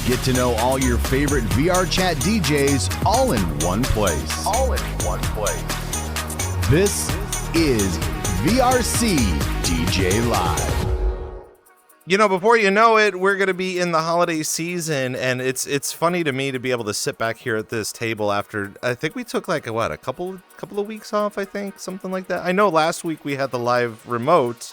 Get to know all your favorite VRChat DJs all in one place. This is VRCDJLIVE. You know, before you know it, we're going to be in the holiday season, and it's funny to me to be able to sit back here at this table after, I think we took like, a couple of weeks off, I think, something like that. I know last week we had the live remote,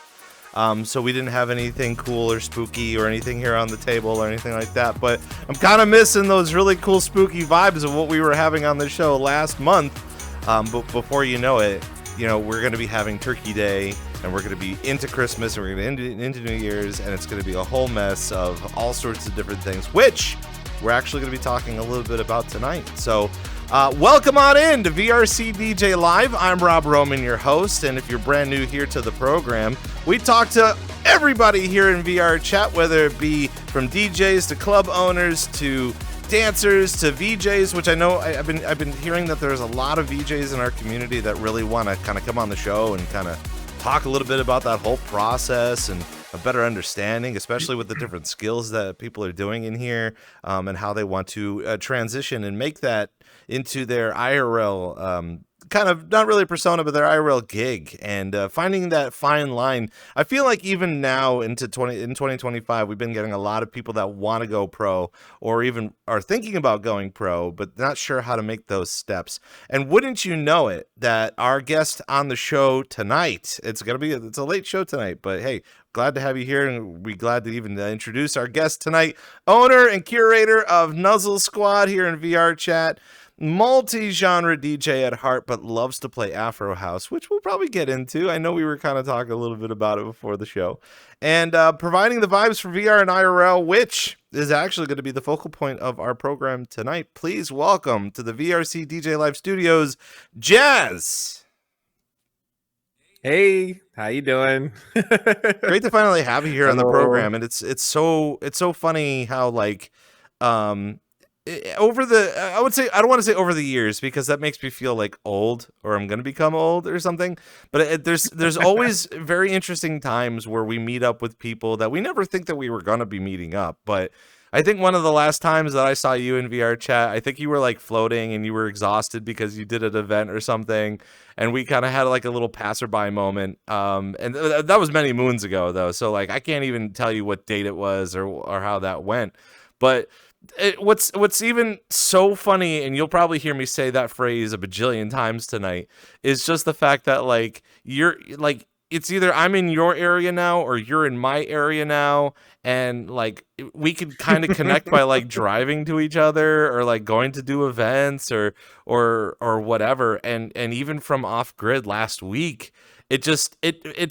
so we didn't have anything cool or spooky or anything here on the table or anything like that, but I'm kind of missing those really cool spooky vibes of what we were having on the show last month. But before you know it, you know, we're going to be having Turkey Day, and we're going to be into Christmas, and we're going to into New Year's, and it's going to be a whole mess of all sorts of different things, which we're actually going to be talking a little bit about tonight. So welcome on in to VRC DJ Live. I'm Rob Roman, your host, and if you're brand new here to the program, we talk to everybody here in VR Chat, whether it be from DJs to club owners to dancers to VJs, which I know I've been hearing that there's a lot of VJs in our community that really want to kind of come on the show and kind of talk a little bit about that whole process and a better understanding, especially with the different skills that people are doing in here, and how they want to transition and make that into their IRL kind of, not really persona, but their IRL gig, and finding that fine line. I feel like even now in 2025, we've been getting a lot of people that want to go pro or even are thinking about going pro, but not sure how to make those steps. And wouldn't you know it, that our guest on the show tonight, it's a late show tonight, but hey, glad to have you here, and we're glad to even introduce our guest tonight, owner and curator of Nuzzle Squad here in VR Chat, multi-genre DJ at heart, but loves to play Afro House, which we'll probably get into. I know we were kind of talking a little bit about it before the show. And providing the vibes for VR and IRL, which is actually going to be the focal point of our program tonight. Please welcome to the VRC DJ Live studios, Jazz. Hey, how you doing? Great to finally have you here on the program, and it's so funny how like over the, I would say, I don't want to say over the years, because that makes me feel like old, or I'm going to become old or something. But there's always very interesting times where we meet up with people that we never think that we were going to be meeting up. But I think one of the last times that I saw you in VR Chat, I think you were like floating and you were exhausted because you did an event or something. And we kind of had like a little passerby moment. And that was many moons ago though. So like, I can't even tell you what date it was or how that went. But what's even so funny, and you'll probably hear me say that phrase a bajillion times tonight, is just the fact that like you're like, it's either I'm in your area now or you're in my area now, and like we could kind of connect by like driving to each other or like going to do events or whatever. And even from off grid last week, it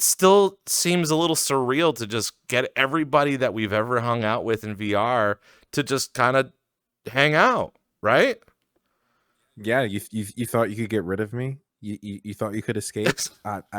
still seems a little surreal to just get everybody that we've ever hung out with in VR to just kind of hang out, right? Yeah, you thought you could get rid of me? You thought you could escape?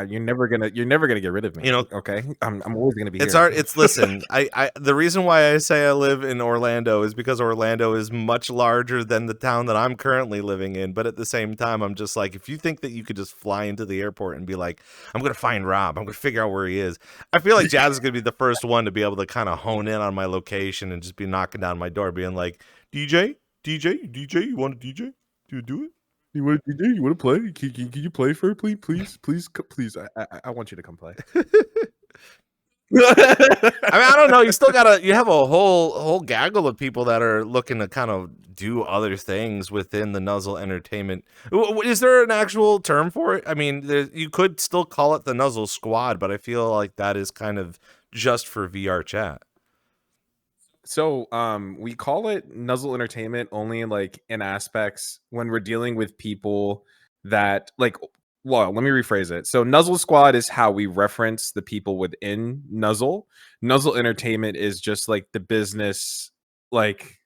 You're never gonna get rid of me. You know, okay? I'm always gonna be here. Listen, I the reason why I say I live in Orlando is because Orlando is much larger than the town that I'm currently living in. But at the same time, I'm just like, if you think that you could just fly into the airport and be like, I'm gonna find Rob, I'm gonna figure out where he is, I feel like Jazz is gonna be the first one to be able to kind of hone in on my location and just be knocking down my door, being like, DJ, you want to DJ? Do you do it? You want to DJ? You want to play? Can you play for me, please? I want you to come play. I mean, I don't know. You have a whole gaggle of people that are looking to kind of do other things within the Nuzzle Entertainment. Is there an actual term for it? I mean, you could still call it the Nuzzle Squad, but I feel like that is kind of just for VR Chat. So we call it Nuzzle Entertainment only like in aspects when we're dealing with people that like, well, let me rephrase it. So Nuzzle Squad is how we reference the people within Nuzzle. Nuzzle Entertainment is just like the business like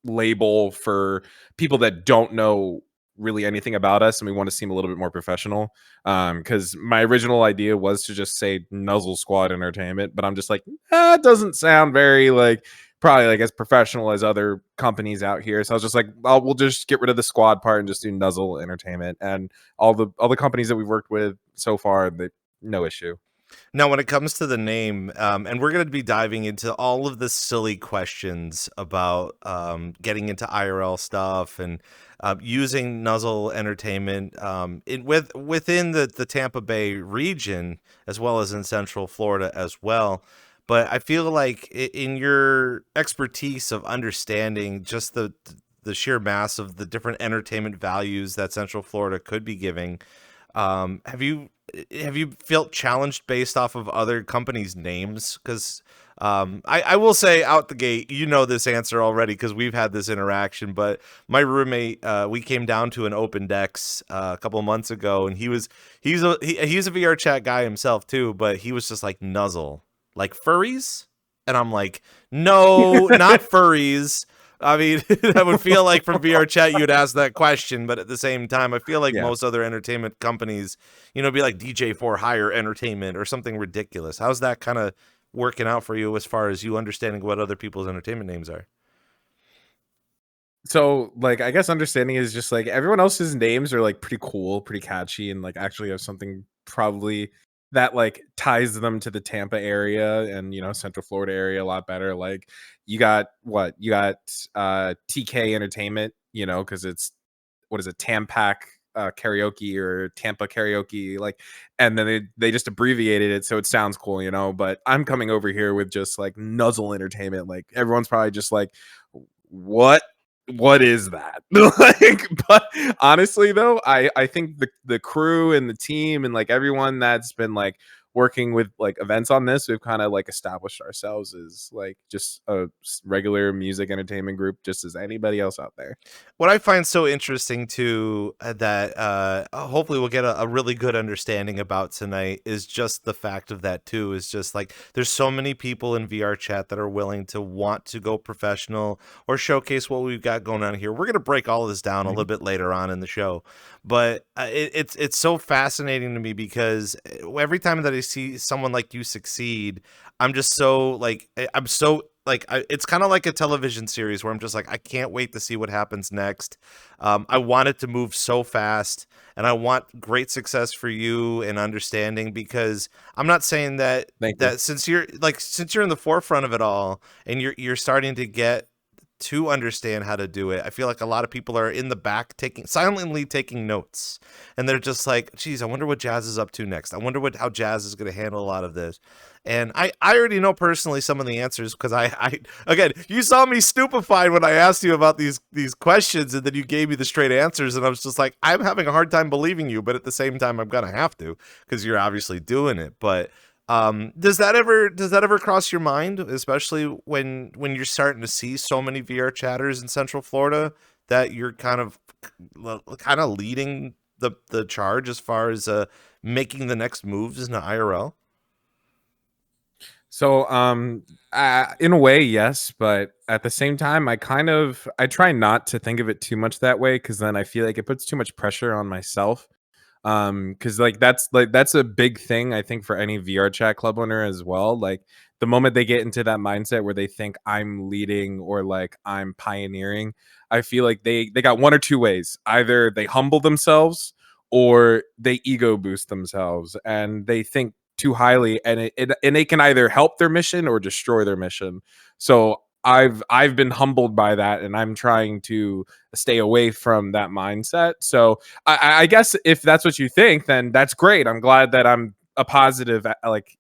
label for people that don't know really anything about us, and we want to seem a little bit more professional. Because my original idea was to just say Nuzzle Squad Entertainment, but I'm just like, it doesn't sound very like probably like as professional as other companies out here. So I was just like, we'll just get rid of the squad part and just do Nuzzle Entertainment. And all the companies that we've worked with so far, no issue. Now, when it comes to the name, and we're going to be diving into all of the silly questions about getting into IRL stuff and using Nuzzle Entertainment within the Tampa Bay region, as well as in Central Florida as well. But I feel like in your expertise of understanding just the sheer mass of the different entertainment values that Central Florida could be giving, have you felt challenged based off of other companies' names? Because I will say out the gate, you know this answer already because we've had this interaction. But my roommate, we came down to an open decks a couple of months ago, and he's a VR chat guy himself too. But he was just like Nuzzle, like furries, and I'm like, no, not furries. I mean, I would feel like from VR chat you'd ask that question, but at the same time, I feel like Yeah. most other entertainment companies, be like DJ for Hire Entertainment or something ridiculous. How's that kind of working out for you as far as you understanding what other people's entertainment names are? So, like, I guess understanding is just like everyone else's names are like pretty cool, pretty catchy, and like actually have something probably that like ties them to the Tampa area and Central Florida area a lot better. Like, you got TK Entertainment, because it's what is it, Tampac karaoke or Tampa karaoke, like, and then they just abbreviated it so it sounds cool, But I'm coming over here with just like Nuzzle Entertainment, like everyone's probably just like, what is that? Like, but honestly though, I think the crew and the team and like everyone that's been like working with like events on this, we've kind of like established ourselves as like just a regular music entertainment group, just as anybody else out there. What I find so interesting too, that hopefully we'll get a really good understanding about tonight, is just the fact of that too, is just like there's so many people in VR chat that are willing to want to go professional or showcase what we've got going on here. We're going to break all of this down a little bit later on in the show, but it's so fascinating to me because every time that I see someone like you succeed, I'm just so like I'm so like it's kind of like a television series where I'm just like I can't wait to see what happens next. I want it to move so fast, and I want great success for you and understanding, because I'm not saying that Thank you. since you're in the forefront of it all and you're starting to get to understand how to do it. I feel like a lot of people are in the back silently taking notes, and they're just like, geez, I wonder what Jazz is up to next. I wonder how Jazz is going to handle a lot of this. And I already know personally some of the answers, because I again, you saw me stupefied when I asked you about these questions, and then you gave me the straight answers, and I was just like, I'm having a hard time believing you, but at the same time I'm gonna have to, because you're obviously doing it. But does that ever cross your mind, especially when you're starting to see so many VR chatters in Central Florida, that you're kind of leading the charge as far as making the next moves in the IRL? So, in a way, yes, but at the same time, I try not to think of it too much that way, because then I feel like it puts too much pressure on myself. Because that's a big thing, I think, for any VR chat club owner as well. Like, the moment they get into that mindset where they think I'm leading or like I'm pioneering, I feel like they got one or two ways: either they humble themselves or they ego boost themselves, and they think too highly, and it can either help their mission or destroy their mission. So I've been humbled by that, and I'm trying to stay away from that mindset. So I guess if that's what you think, then that's great. I'm glad that I'm a positive, like,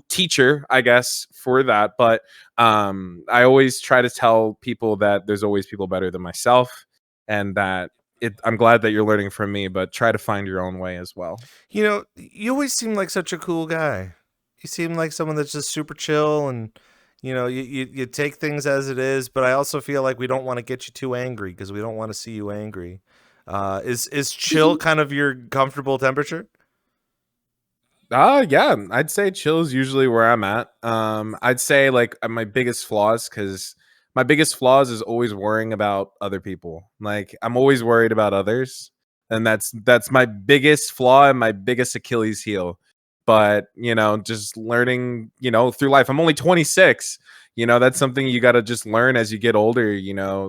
teacher, I guess, for that. But I always try to tell people that there's always people better than myself, and that I'm glad that you're learning from me, but try to find your own way as well. You always seem like such a cool guy. You seem like someone that's just super chill, and you take things as it is. But I also feel like we don't want to get you too angry, because we don't want to see you angry. Is chill kind of your comfortable temperature? Yeah, I'd say chill is usually where I'm at. I'd say like my biggest flaws, because my biggest flaws is always worrying about other people. Like, I'm always worried about others, and that's my biggest flaw and my biggest Achilles heel. But just learning, through life. I'm only 26. That's something you got to just learn as you get older.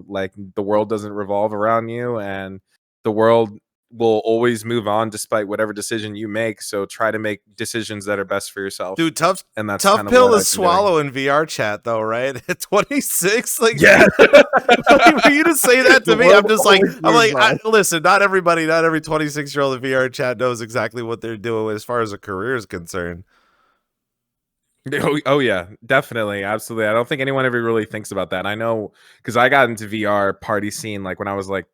Like, the world doesn't revolve around you, and the world will always move on despite whatever decision you make. So try to make decisions that are best for yourself. Dude, tough And that's tough kind of pill what to I've been swallow in VR chat though, right? At 26, like Yeah. like, for you to say that to The me, I'm world just like, always moves on. listen, not every 26-year-old in VR chat knows exactly what they're doing as far as a career is concerned. Oh yeah, definitely, absolutely. I don't think anyone ever really thinks about that. I know because I got into VR party scene like when I was like,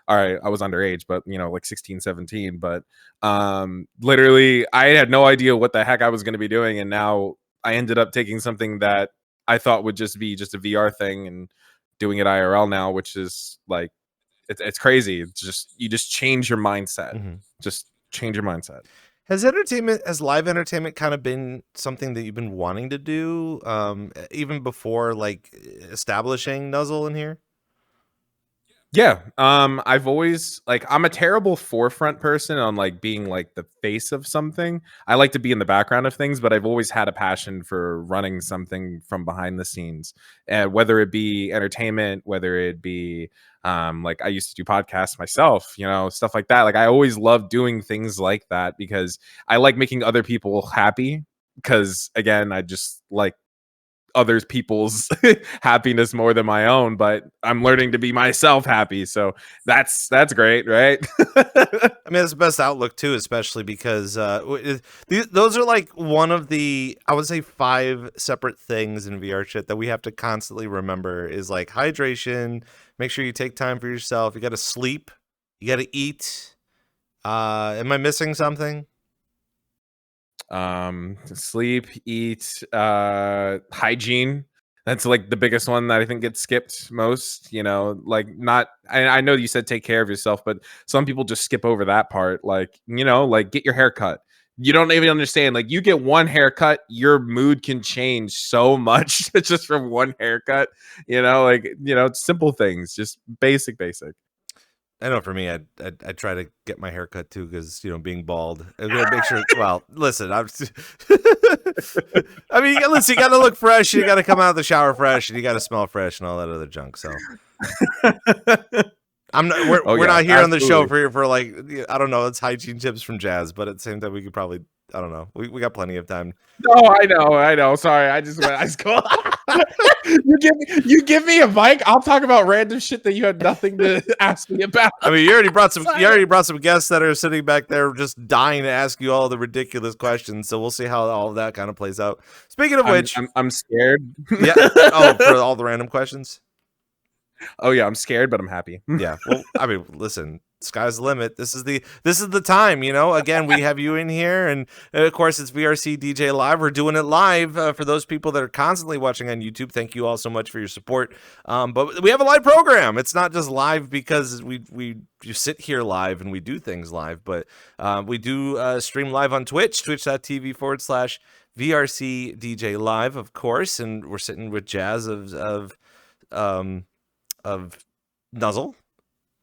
all right, I was underage, but like 16, 17. But literally, I had no idea what the heck I was going to be doing, and now I ended up taking something that I thought would just be just a VR thing and doing it IRL now, which is like it's crazy. It's just you just change your mindset. Just change your mindset. Has live entertainment kind of been something that you've been wanting to do, even before like establishing Nuzzle in here? Yeah. I've always like I'm a terrible forefront person on like being like the face of something. I like to be in the background of things, but I've always had a passion for running something from behind the scenes. And whether it be entertainment, whether it be like I used to do podcasts myself, stuff like that. Like I always loved doing things like that because I like making other people happy. Because again, I just like other people's happiness more than my own, but I'm learning to be myself happy. So that's great, right? I mean, that's the best outlook too, especially because those are like one of the, I would say, 5 separate things in VR shit that we have to constantly remember is like hydration. Make sure you take time for yourself. You got to sleep. You got to eat. Am I missing something? Sleep, eat, hygiene. That's like the biggest one that I think gets skipped most. Like not. I know you said take care of yourself, but some people just skip over that part. Like like get your hair cut. You don't even understand. Like you get one haircut, your mood can change so much just from one haircut. Simple things, just basic. I know for me, I try to get my hair cut too because being bald. I'm gonna make sure. Well, listen, I mean, listen, you got to look fresh. You got to come out of the shower fresh, and you got to smell fresh, and all that other junk. So, I'm not. We're not here on the show for like I don't know. It's hygiene tips from Jazz, but at the same time, we could probably I don't know. We got plenty of time. No, I know. Sorry, I just go. You give me a mic, I'll talk about random shit that you had nothing to ask me about. I mean, you already brought some guests that are sitting back there just dying to ask you all the ridiculous questions. So we'll see how all of that kind of plays out. Speaking of which, I'm scared. Yeah. Oh, for all the random questions. Oh yeah, I'm scared, but I'm happy. Yeah. Well, I mean, listen, sky's the limit. This is the time, Again, we have you in here, and of course it's VRCDJLIVE. We're doing it live for those people that are constantly watching on YouTube. Thank you all so much for your support. But we have a live program. It's not just live because we sit here live and we do things live, but we do stream live on Twitch, twitch.tv/VRCDJLIVE, of course, and we're sitting with Jazz of Nuzzle.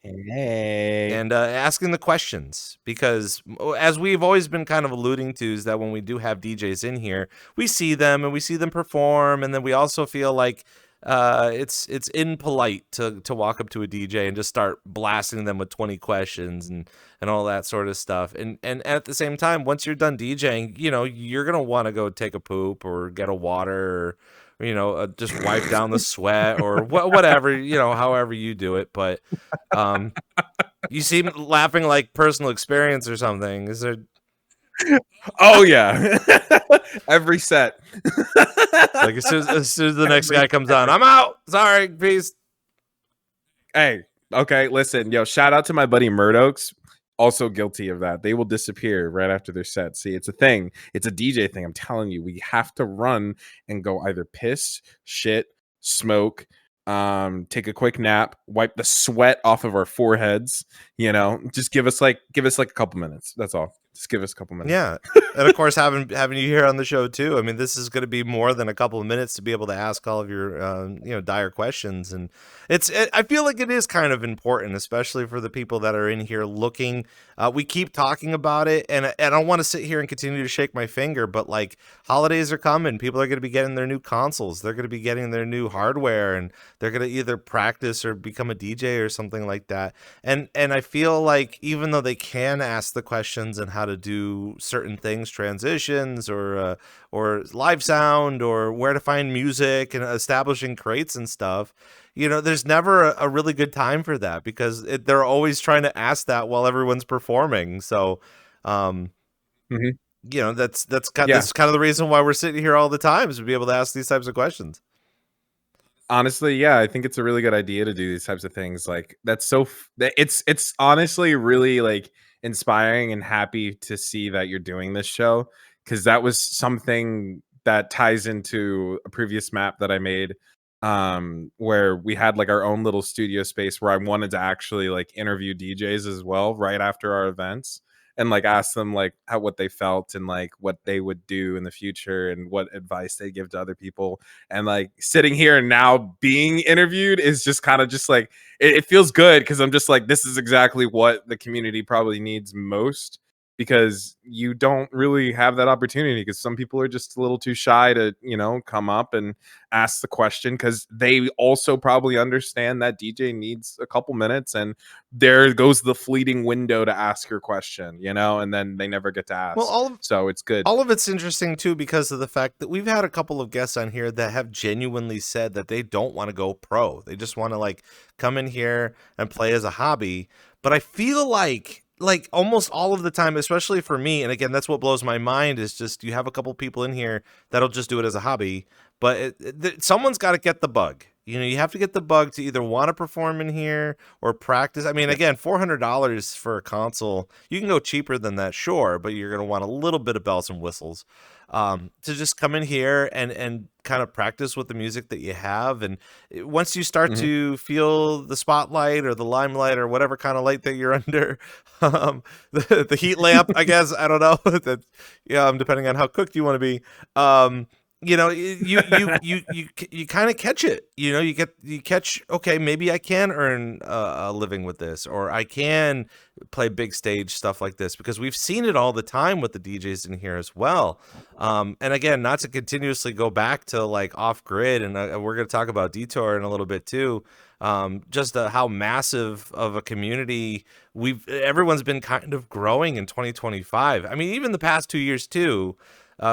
Hey. And asking the questions, because as we've always been kind of alluding to is that when we do have DJs in here, we see them and we see them perform, and then we also feel like it's impolite to walk up to a DJ and just start blasting them with 20 questions and all that sort of stuff. And at the same time, once you're done DJing, you're gonna want to go take a poop or get a water or just wipe down the sweat or whatever, however you do it. But you seem laughing like personal experience or something. Is there? Oh yeah, every set. Like as soon as the next guy comes on, I'm out. Sorry, peace. Hey, okay, listen, shout out to my buddy Murdoch's. Also guilty of that. They will disappear right after their set. See, it's a thing. It's a DJ thing. I'm telling you, we have to run and go either piss, shit, smoke, take a quick nap, wipe the sweat off of our foreheads. Just give us like a couple minutes. That's all. Just give us a couple minutes. Yeah. And of course, having you here on the show too. I mean, this is going to be more than a couple of minutes to be able to ask all of your, dire questions. And I feel like it is kind of important, especially for the people that are in here looking. We keep talking about it, and I don't want to sit here and continue to shake my finger, but like holidays are coming. People are going to be getting their new consoles. They're going to be getting their new hardware, and they're going to either practice or become a DJ or something like that. And I feel like even though they can ask the questions and how to do certain things, transitions or live sound or where to find music and establishing crates and stuff, there's never a really good time for that because they're always trying to ask that while everyone's performing. So, Mhm. that's kind of the reason why we're sitting here all the time, is to be able to ask these types of questions. Honestly, yeah, I think it's a really good idea to do these types of things. Like that's it's honestly really like inspiring and happy to see that you're doing this show, because that was something that ties into a previous map that I made, where we had like our own little studio space where I wanted to actually like interview DJs as well right after our events, and like ask them like what they felt and like what they would do in the future and what advice they give to other people. And like sitting here and now being interviewed is just kind of just like it feels good, because I'm just like, this is exactly what the community probably needs most, because you don't really have that opportunity, because some people are just a little too shy to come up and ask the question, because they also probably understand that DJ needs a couple minutes and there goes the fleeting window to ask your question, and then they never get to ask. Well, so it's good. All of it's interesting too, because of the fact that we've had a couple of guests on here that have genuinely said that they don't want to go pro. They just want to like come in here and play as a hobby. But I feel like almost all of the time, especially for me, and again, that's what blows my mind, is just you have a couple people in here that'll just do it as a hobby, but someone's got to get the bug. You have to get the bug to either want to perform in here or practice. I mean, again, $400 for a console. You can go cheaper than that, sure, but you're going to want a little bit of bells and whistles to just come in here and kind of practice with the music that you have. And once you start to feel the spotlight or the limelight or whatever kind of light that you're under, the heat lamp, I guess, I don't know, depending on how cooked you want to be, you kind of catch it. You catch, okay, maybe I can earn a living with this, or I can play big stage stuff like this, because we've seen it all the time with the DJs in here as well. And again, not to continuously go back to like off grid, and we're going to talk about Detour in a little bit too. Just how massive of a community everyone's been kind of growing in 2025. I mean, even the past 2 years too.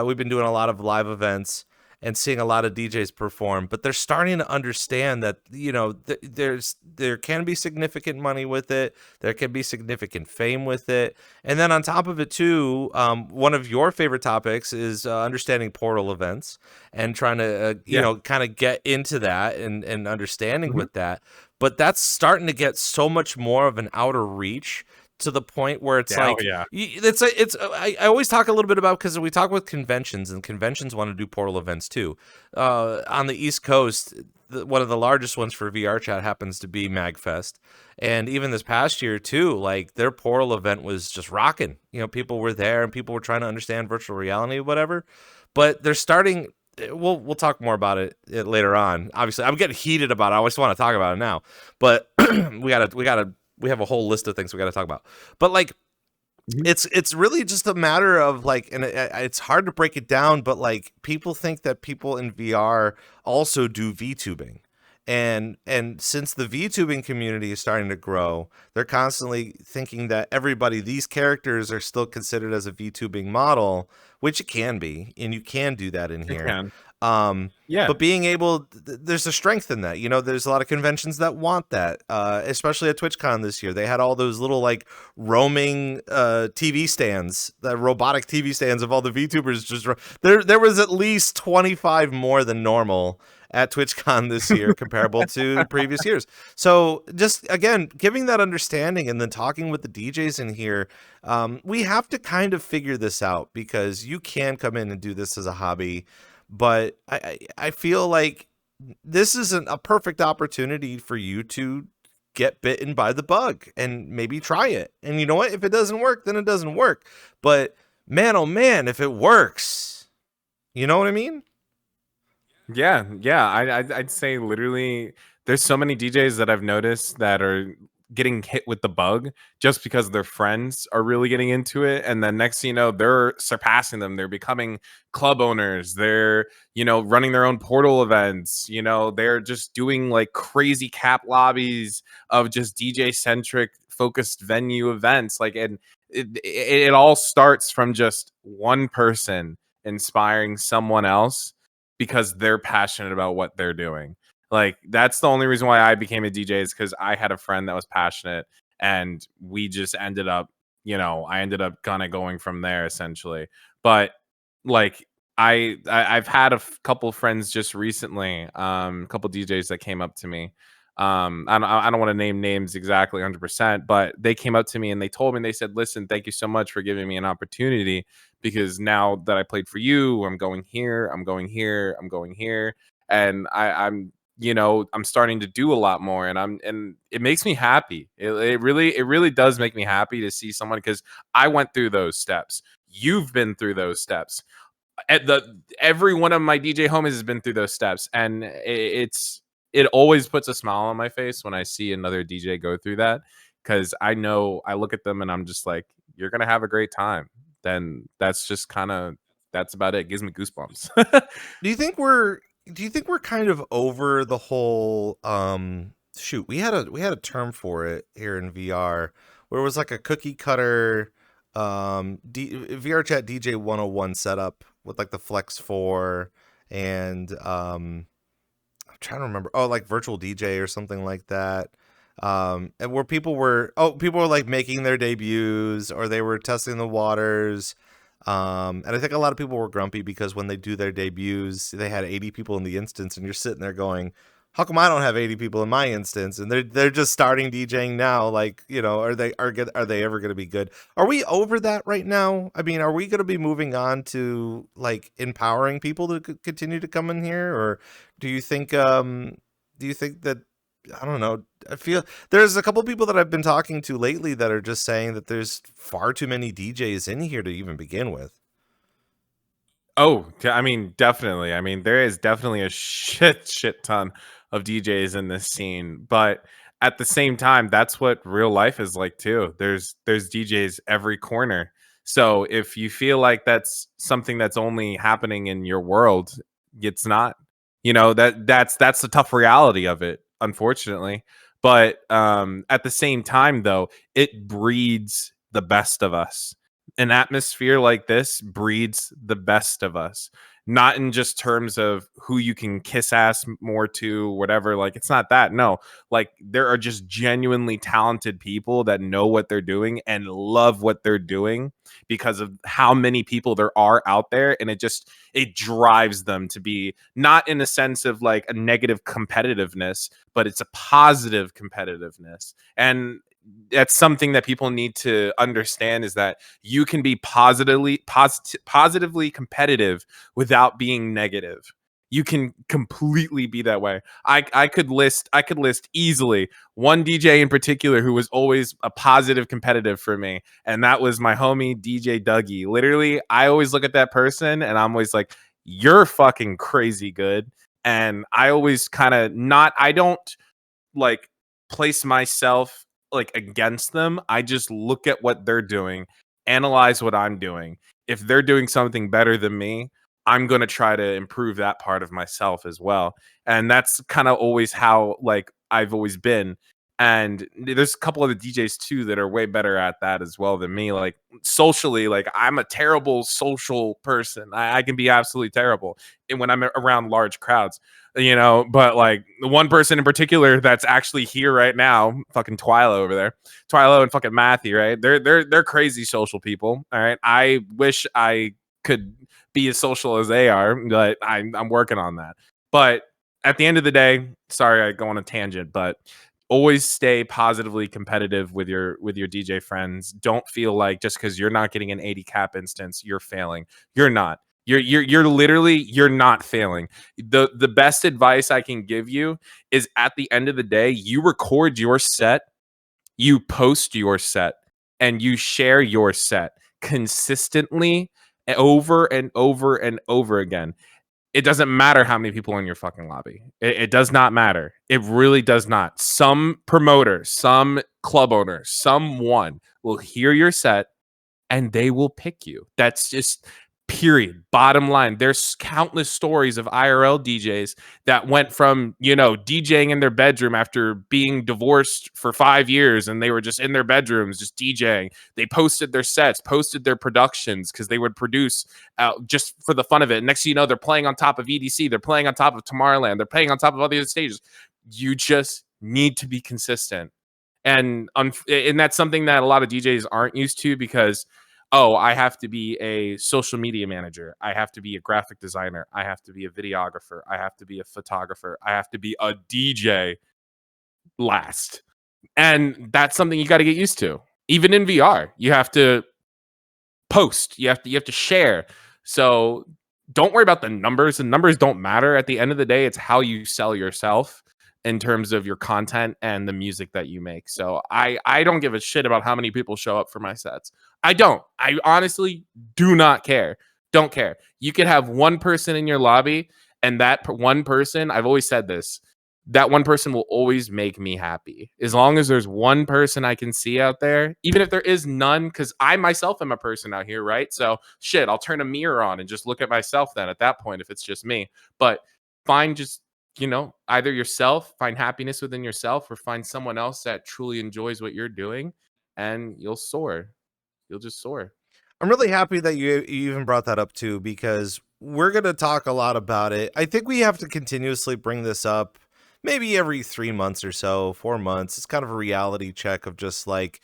We've been doing a lot of live events and seeing a lot of DJs perform, but they're starting to understand that, there can be significant money with it. There can be significant fame with it. And then on top of it too, one of your favorite topics is understanding portal events and trying to, kind of get into that and understanding with that. But that's starting to get so much more of an outer reach, to the point where it's I always talk a little bit about, because we talk with conventions, and conventions want to do portal events too. On the East Coast, one of the largest ones for VRChat happens to be MagFest. And even this past year too, like their portal event was just rocking. People were there and people were trying to understand virtual reality or whatever, but they're starting. We'll talk more about it later on. Obviously, I'm getting heated about it. I always want to talk about it now, but we have a whole list of things we got to talk about. But like, it's really just a matter of like, and it's hard to break it down, but like people think that people in VR also do VTubing. And since the VTubing community is starting to grow, they're constantly thinking that these characters are still considered as a VTubing model, which it can be, and you can do that in here. It can. But being able, there's a strength in that. There's a lot of conventions that want that, especially at TwitchCon this year. They had all those little like roaming TV stands, the robotic TV stands of all the VTubers. There was at least 25 more than normal at TwitchCon this year, comparable to previous years. So just, again, giving that understanding and then talking with the DJs in here, we have to kind of figure this out, because you can come in and do this as a hobby. But I feel like this isn't a perfect opportunity for you to get bitten by the bug and maybe try it. And you know what? If it doesn't work, then it doesn't work. But man, oh man, if it works, you know what I mean? Yeah, yeah. I'd say literally, there's so many DJs that I've noticed that are getting hit with the bug just because their friends are really getting into it, and then next thing you know, they're surpassing them. They're becoming club owners. They're running their own portal events. They're just doing like crazy cap lobbies of just DJ centric focused venue events. Like, and it all starts from just one person inspiring someone else because they're passionate about what they're doing. Like, that's the only reason why I became a DJ, is because I had a friend that was passionate, and we just ended up, I ended up kind of going from there essentially. But like, I've had couple friends just recently, a couple DJs that came up to me. I don't want to name names exactly 100%, but they came up to me and they told me, they said, "Listen, thank you so much for giving me an opportunity, because now that I played for you, I'm going here, I'm going here, I'm going here, and I'm starting to do a lot more, and it makes me happy. It really does make me happy to see someone, because I went through those steps. You've been through those steps. Every one of my DJ homies has been through those steps, and it always puts a smile on my face when I see another DJ go through that, because I know, I look at them and I'm just like, you're gonna have a great time. Then that's just that's about it. It gives me goosebumps. Do you think we're kind of over the whole shoot, we had a term for it here in VR, where it was like a cookie cutter VRChat DJ 101 setup with like the Flex 4 and I'm trying to remember, like virtual DJ or something like that. And where people were like making their debuts, or they were testing the waters. And I think a lot of people were grumpy because when they do their debuts, they had 80 people in the instance, and you're sitting there going, how come I don't have 80 people in my instance? And they're just starting DJing now. Like, are they ever going to be good? Are we over that right now? I mean, are we going to be moving on to like empowering people to continue to come in here, or do you think that, I don't know, I feel there's a couple people that I've been talking to lately that are just saying that there's far too many DJs in here to even begin with. Oh, I mean, definitely. I mean, there is definitely a shit ton of DJs in this scene, but at the same time, that's what real life is like too. There's DJs every corner. So if you feel like that's something that's only happening in your world, it's not. That's the tough reality of it, unfortunately. But at the same time, though, it breeds the best of us. An atmosphere like this breeds the best of us, not in just terms of who you can kiss ass more to, whatever. Like, it's not that. No, like, there are just genuinely talented people that know what they're doing and love what they're doing because of how many people there are out there. And it drives them to be, not in a sense of like a negative competitiveness, but it's a positive competitiveness. And that's something that people need to understand, is that you can be positively competitive without being negative. You can completely be that way. I could list easily one DJ in particular who was always a positive competitive for me, and that was my homie DJ Dougie. Literally, I always look at that person and I'm always like, you're fucking crazy good. And I always I don't like place myself like against them. I just look at what they're doing, analyze what I'm doing. If they're doing something better than me, I'm going to try to improve that part of myself as well. And that's kind of always how like I've always been. And there's a couple of the DJs too that are way better at that as well than me. Like, socially, like, I'm a terrible social person. I can be absolutely terrible when I'm around large crowds, but like the one person in particular that's actually here right now, fucking Twilo over there, Twilo and fucking Matthew, right? They're crazy social people. All right. I wish I could be as social as they are, but I'm working on that. But at the end of the day, sorry, I go on a tangent, but always stay positively competitive with your DJ friends. Don't feel like just because you're not getting an 80 cap instance, you're failing. You're not. You're literally, you're not failing. The best advice I can give you is, at the end of the day, you record your set, you post your set, and you share your set consistently over and over and over again. It doesn't matter how many people are in your fucking lobby. It does not matter. It really does not. Some promoter, some club owner, someone will hear your set and they will pick you. That's just period. Bottom line. There's countless stories of IRL DJs that went from, DJing in their bedroom after being divorced for 5 years, and they were just in their bedrooms just DJing. They posted their sets, posted their productions, because they would produce just for the fun of it. Next thing you know, they're playing on top of EDC, they're playing on top of Tomorrowland, they're playing on top of other stages. You just need to be consistent. And that's something that a lot of DJs aren't used to, because I have to be a social media manager, I have to be a graphic designer, I have to be a videographer, I have to be a photographer, I have to be a DJ last. And that's something you got to get used to. Even in VR, you have to post, you have to share. So don't worry about the numbers. The numbers don't matter. At the end of the day, it's how you sell yourself in terms of your content and the music that you make. So I don't give a shit about how many people show up for my sets. I honestly do not care. Don't care. You could have one person in your lobby, and that one person, I've always said this, that one person will always make me happy. As long as there's one person I can see out there, even if there is none, because I myself am a person out here, right? So shit, I'll turn a mirror on and just look at myself then at that point if it's just me. But find just, either yourself, find happiness within yourself, or find someone else that truly enjoys what you're doing, and you'll soar. You'll just soar. I'm really happy that you even brought that up too, because we're going to talk a lot about it. I think we have to continuously bring this up maybe every 3 months or so, 4 months. It's kind of a reality check of just like,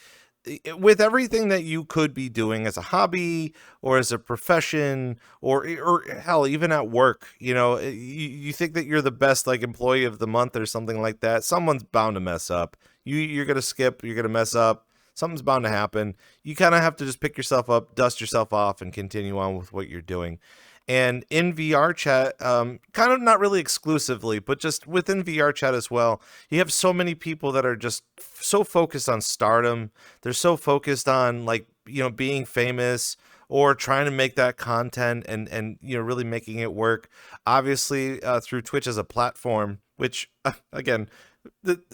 with everything that you could be doing as a hobby or as a profession, or hell, even at work, you think that you're the best like employee of the month or something like that. Someone's bound to mess up. You're going to skip, you're going to mess up. Something's bound to happen. You kind of have to just pick yourself up, dust yourself off, and continue on with what you're doing. And in VRChat, kind of not really exclusively, but just within VRChat as well, you have so many people that are just so focused on stardom. They're so focused on being famous, or trying to make that content and really making it work. Obviously, through Twitch as a platform, which again,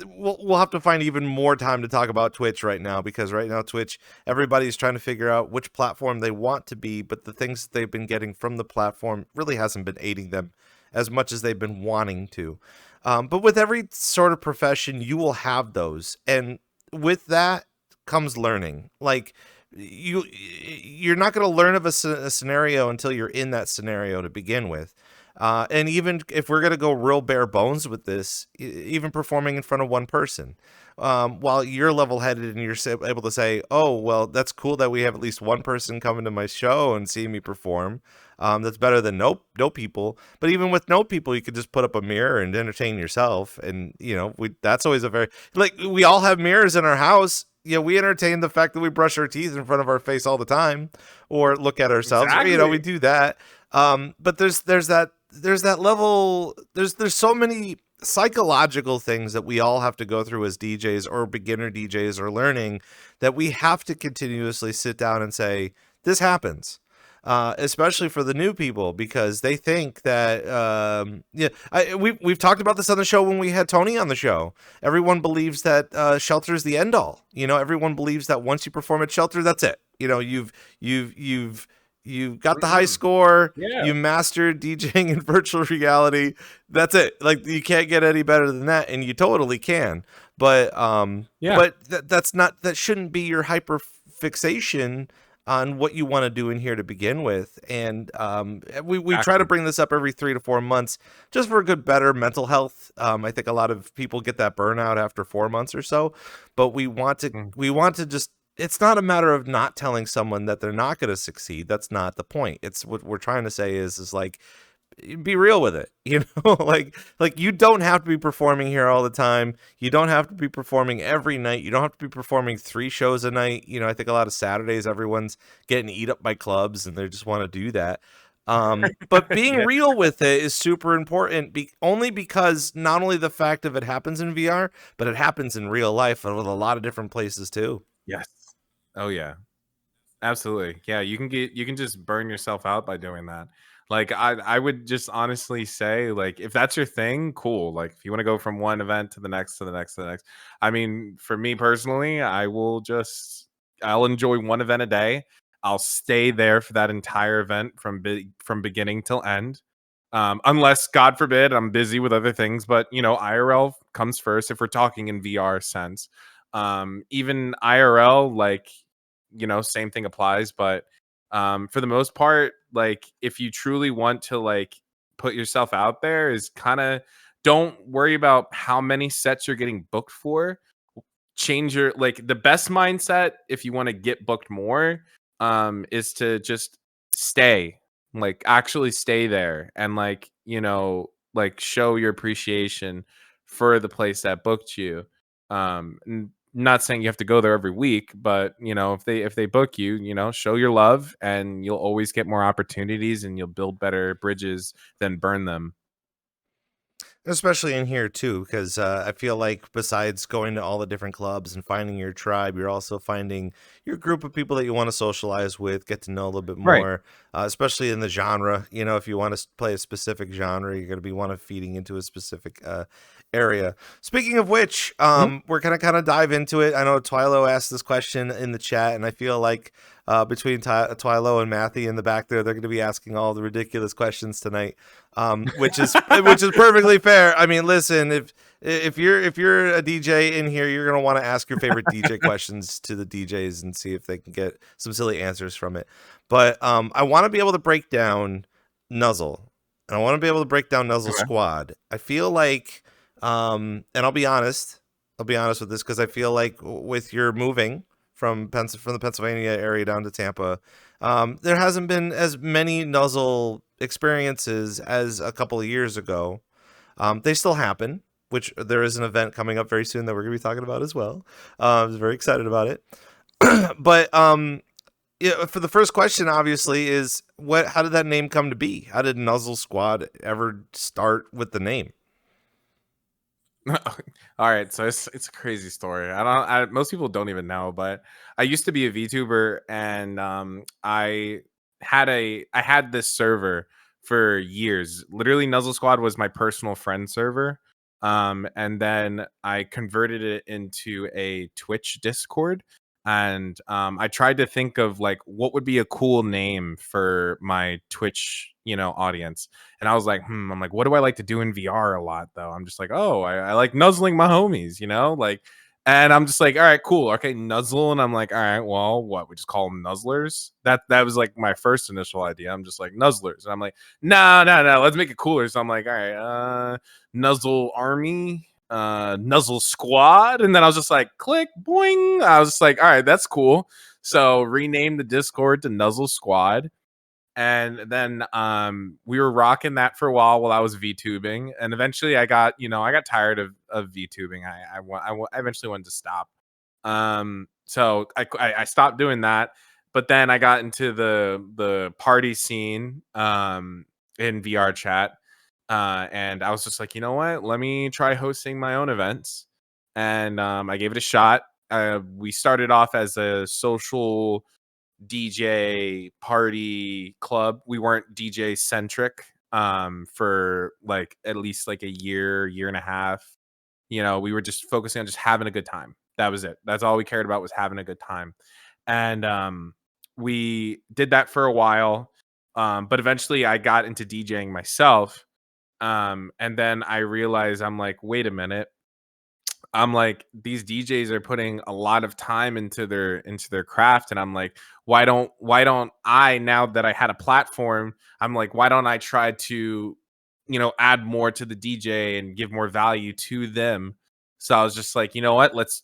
we'll have to find even more time to talk about Twitch right now, because right now Twitch, everybody's trying to figure out which platform they want to be, but the things that they've been getting from the platform really hasn't been aiding them as much as they've been wanting to. But with every sort of profession, you will have those, and with that comes learning. Like, you're not going to learn of a scenario until you're in that scenario to begin with. And even if we're going to go real bare bones with this, even performing in front of one person, while you're level-headed and you're able to say, oh, well, that's cool that we have at least one person coming to my show and seeing me perform. That's better than no people. But even with no people, you could just put up a mirror and entertain yourself. And, that's always we all have mirrors in our house. We entertain the fact that we brush our teeth in front of our face all the time, or look at ourselves. Exactly. We do that. But there's that level, there's so many psychological things that we all have to go through as DJs or beginner DJs or learning, that we have to continuously sit down and say, this happens. Especially for the new people, because they think that, we've talked about this on the show when we had Tony on the show. Everyone believes that Shelter is the end all. Everyone believes that once you perform at Shelter, that's it. You've got the high score. Yeah. You mastered DJing in virtual reality. That's it. Like, you can't get any better than that, and you totally can. But that shouldn't be your hyper fixation on what you want to do in here to begin with. And we try to bring this up every 3 to 4 months, just for a good, better mental health. I think a lot of people get that burnout after 4 months or so, but we want to just, it's not a matter of not telling someone that they're not going to succeed. That's not the point. It's what we're trying to say is like, be real with it. Like you don't have to be performing here all the time. You don't have to be performing every night. You don't have to be performing 3 shows a night. I think a lot of Saturdays, everyone's getting eat up by clubs and they just want to do that. But being Yeah. real with it is super important, only because not only the fact of it happens in VR, but it happens in real life and with a lot of different places too. Yes. Oh yeah. Absolutely. Yeah, you can just burn yourself out by doing that. Like I would just honestly say, like, if that's your thing, cool. Like if you want to go from one event to the next to the next to the next. I mean, for me personally, I'll enjoy one event a day. I'll stay there for that entire event from beginning till end. Unless God forbid I'm busy with other things, but IRL comes first if we're talking in VR sense. Even IRL, like, same thing applies, but for the most part, like, if you truly want to, like, put yourself out there, is kind of, don't worry about how many sets you're getting booked for. Change your, like, the best mindset if you want to get booked more, is to just stay, like, actually stay there, and, like, like, show your appreciation for the place that booked you. Not saying you have to go there every week, but if they book you, show your love, and you'll always get more opportunities, and you'll build better bridges than burn them. Especially in here too, because I feel like besides going to all the different clubs and finding your tribe, you're also finding your group of people that you want to socialize with, get to know a little bit Right. more, especially in the genre. If you want to play a specific genre, you're going to be one of feeding into a specific area. Speaking of which, Mhm. we're going to kind of dive into it. I know Twilo asked this question in the chat, and I feel like between Twilo and Matthew in the back there, they're going to be asking all the ridiculous questions tonight, which is perfectly fair. I mean, listen, if you're a DJ in here, you're gonna want to ask your favorite DJ questions to the DJs and see if they can get some silly answers from it. But I want to be able to break down Nuzzle, and I want to be able to break down Nuzzle Okay. Squad. I feel like, and I'll be honest with this, because I feel like with your moving from the Pennsylvania area down to Tampa, there hasn't been as many Nuzzle experiences as a couple of years ago. They still happen, which there is an event coming up very soon that we're going to be talking about as well. I'm very excited about it. But yeah, for the first question, obviously, is how did that name come to be? How did Nuzzle Squad ever start with the name? All right, so it's a crazy story. Most people don't even know, but I used to be a VTuber, and I had this server for years. Literally, Nuzzle Squad was my personal friend server. And then I converted it into a Twitch Discord, and I tried to think of, like, what would be a cool name for my Twitch, audience. And I was like, I'm like, what do I like to do in VR a lot though? I'm just like, oh, I like nuzzling my homies, like, and I'm just like, all right, cool, okay, nuzzle. And I'm like, all right, well, what, we just call them nuzzlers? That was like my first initial idea. I'm just like, nuzzlers. And I'm like, no, no, no, let's make it cooler. So I'm like, all right, Nuzzle Army, Nuzzle Squad. And then I was just like, click, boing. I was just like, all right, that's cool. So rename the Discord to Nuzzle Squad. And then we were rocking that for a while I was VTubing, and eventually I got tired of VTubing. I eventually wanted to stop. So I stopped doing that, but then I got into the party scene in VRChat, and I was just like, you know what? Let me try hosting my own events, and I gave it a shot. We started off as a social DJ party club. We weren't DJ centric for like at least like a year and a half. We were just focusing on just having a good time. That was it. That's all we cared about, was having a good time. And we did that for a while. But eventually I got into DJing myself. And then I realized, I'm like, wait a minute. I'm like, these DJs are putting a lot of time into their craft, and I'm like, why don't I, now that I had a platform, I'm like, why don't I try to, add more to the DJ and give more value to them? So I was just like, you know what, let's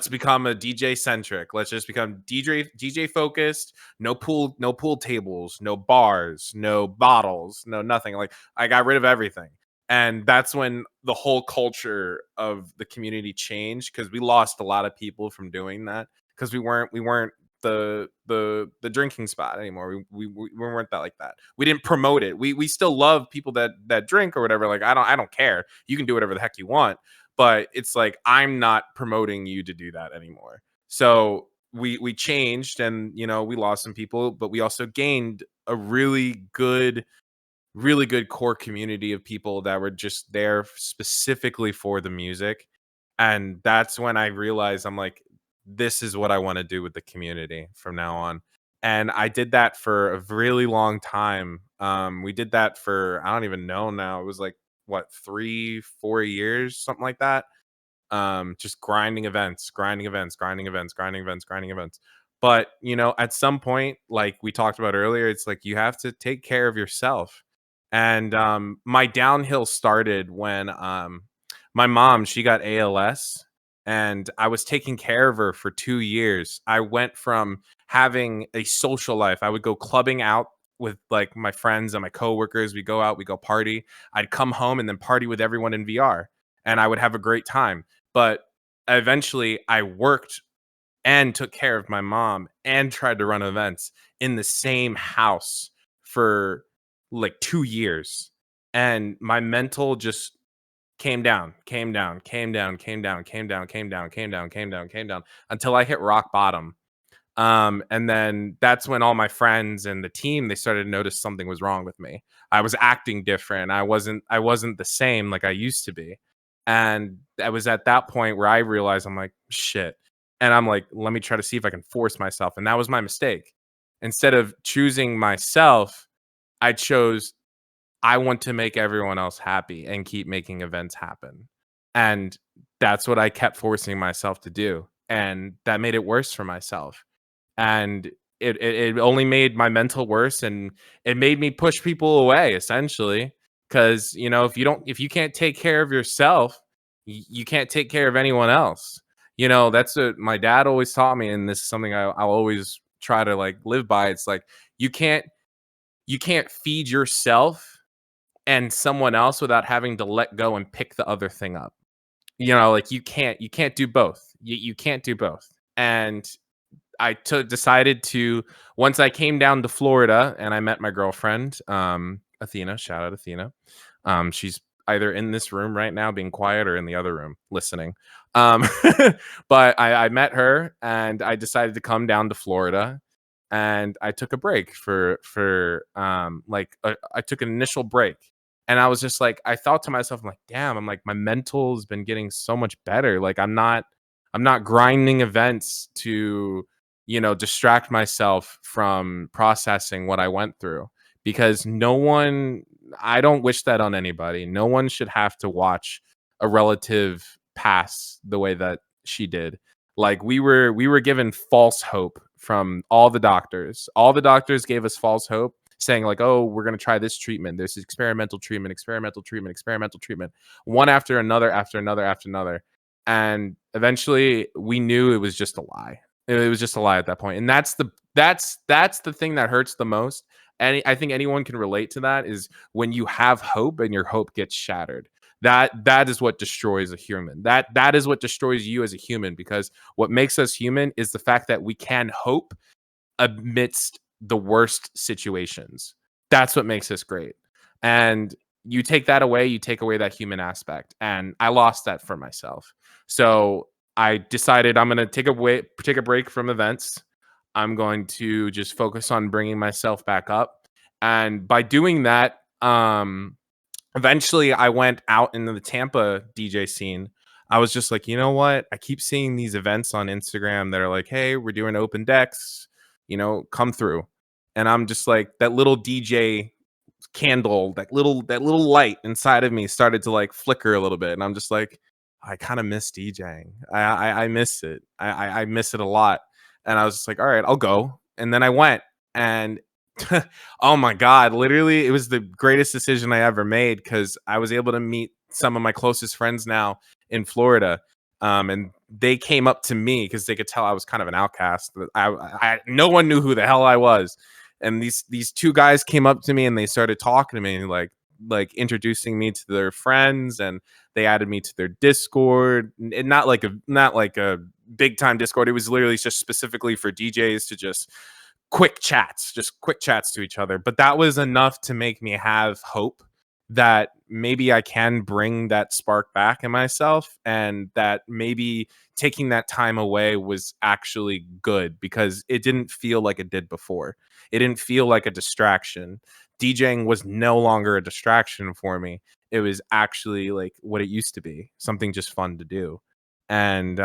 become a DJ centric. Let's just become DJ focused. No pool tables, no bars, no bottles, no nothing. Like, I got rid of everything. And that's when the whole culture of the community changed, because we lost a lot of people from doing that, because we weren't the drinking spot anymore. We weren't that like that. We didn't promote it. We still love people that drink or whatever. Like I don't care. You can do whatever the heck you want. But it's like I'm not promoting you to do that anymore. So we changed, and we lost some people, but we also gained a really good core community of people that were just there specifically for the music. And that's when I realized, I'm like, this is what I want to do with the community from now on. And I did that for a really long time. We did that for, I don't even know now, it was like what, 3-4 years, something like that. Just grinding events. But at some point, like we talked about earlier, it's like you have to take care of yourself. And my downhill started when my mom, she got ALS, and I was taking care of her for 2 years. I went from having a social life. I would go clubbing out with like my friends and my coworkers. We go out, we go party. I'd come home and then party with everyone in VR, and I would have a great time. But eventually I worked and took care of my mom and tried to run events in the same house for like 2 years. And my mental just came down until I hit rock bottom. And then that's when all my friends and the team, they started to notice something was wrong with me. I was acting different. I wasn't the same like I used to be. And I was at that point where I realized, I'm like, shit. And I'm like, let me try to see if I can force myself. And that was my mistake. Instead of choosing myself, I chose, I want to make everyone else happy and keep making events happen. And that's what I kept forcing myself to do. And that made it worse for myself. And it only made my mental worse, and it made me push people away, essentially. Because if you can't take care of yourself, you can't take care of anyone else. That's what my dad always taught me, and this is something I'll always try to like live by. It's like you can't feed yourself and someone else without having to let go and pick the other thing up. Like you can't do both. You can't do both. And I decided to, once I came down to Florida and I met my girlfriend, Athena, shout out Athena. She's either in this room right now being quiet or in the other room listening. But I met her and I decided to come down to Florida, and I took a break I took an initial break. And I was just like, I thought to myself, I'm like, damn, I'm like, my mental's been getting so much better. Like I'm not grinding events to, distract myself from processing what I went through, because I don't wish that on anybody. No one should have to watch a relative pass the way that she did. Like we were given false hope from all the doctors. All the doctors gave us false hope, saying like, oh, we're going to try this treatment. There's experimental treatment, one after another. And eventually we knew it was just a lie. It was just a lie at that point. And that's the thing that hurts the most. And I think anyone can relate to that, is when you have hope and your hope gets shattered. That is what destroys a human. That is what destroys you as a human, because what makes us human is the fact that we can hope amidst the worst situations. That's what makes us great. And you take that away, you take away that human aspect. And I lost that for myself. So I decided I'm going to take a break from events. I'm going to just focus on bringing myself back up. And by doing that, eventually I went out into the Tampa DJ scene. I was just like, you know what? I keep seeing these events on Instagram that are like, hey, we're doing open decks, come through. And I'm just like, that little DJ candle, that little light inside of me started to like flicker a little bit. And I'm just like, I kind of miss DJing. I miss it. I miss it a lot. And I was just like, all right, I'll go. And then I went, and oh my God, literally, it was the greatest decision I ever made, because I was able to meet some of my closest friends now in Florida. And they came up to me because they could tell I was kind of an outcast. No one knew who the hell I was. And these two guys came up to me and they started talking to me, like, like introducing me to their friends, and they added me to their Discord, and not like a big time Discord. It was literally just specifically for DJs to just quick chats to each other. But that was enough to make me have hope that maybe I can bring that spark back in myself, and that maybe taking that time away was actually good, because it didn't feel like it did before. It didn't feel like a distraction. DJing was no longer a distraction for me. It was actually like what it used to be, something just fun to do. And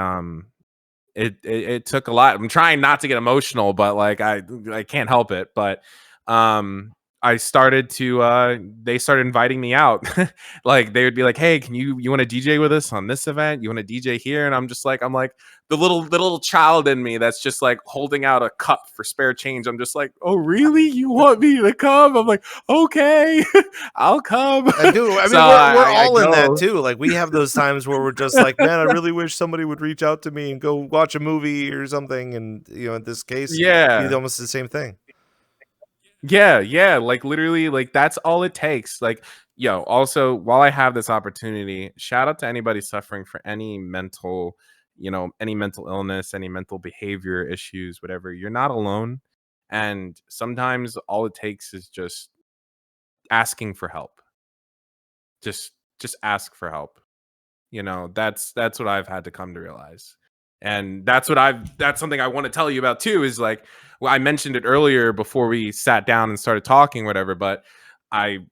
it took a lot. I'm trying not to get emotional, but like I can't help it. But I started to they started inviting me out. Like they would be like, "Hey, can you want to DJ with us on this event? You want to DJ here?" And I'm like the little child in me that's just like holding out a cup for spare change. I'm just like, "Oh, really? You want me to come?" I'm like, "Okay, I'll come." I do. I mean, So we're all in that go. too. Like we have those times where we're just like, man, I really wish somebody would reach out to me and go watch a movie or something. And in this case, Yeah. it's almost the same thing. Yeah, like literally, like that's all it takes. Like, also, while I have this opportunity, shout out to anybody suffering for any mental, any mental illness, any mental behavior issues, whatever. You're not alone. And sometimes all it takes is just asking for help. Just ask for help. That's what I've had to come to realize. And that's something I want to tell you about too, is like, well, I mentioned it earlier before we sat down and started talking, whatever, but I'm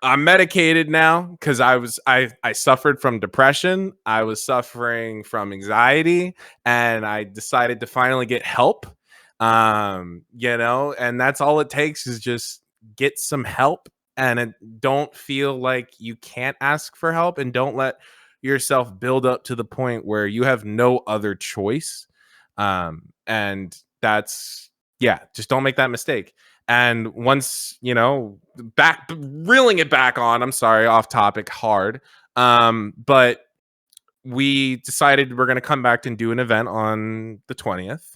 medicated now because I suffered from depression. I was suffering from anxiety, and I decided to finally get help. And that's all it takes, is just get some help, and don't feel like you can't ask for help, and don't let yourself build up to the point where you have no other choice. And that's, just don't make that mistake. And once, back reeling it back on, I'm sorry, off topic hard. But we decided we're going to come back and do an event on the 20th.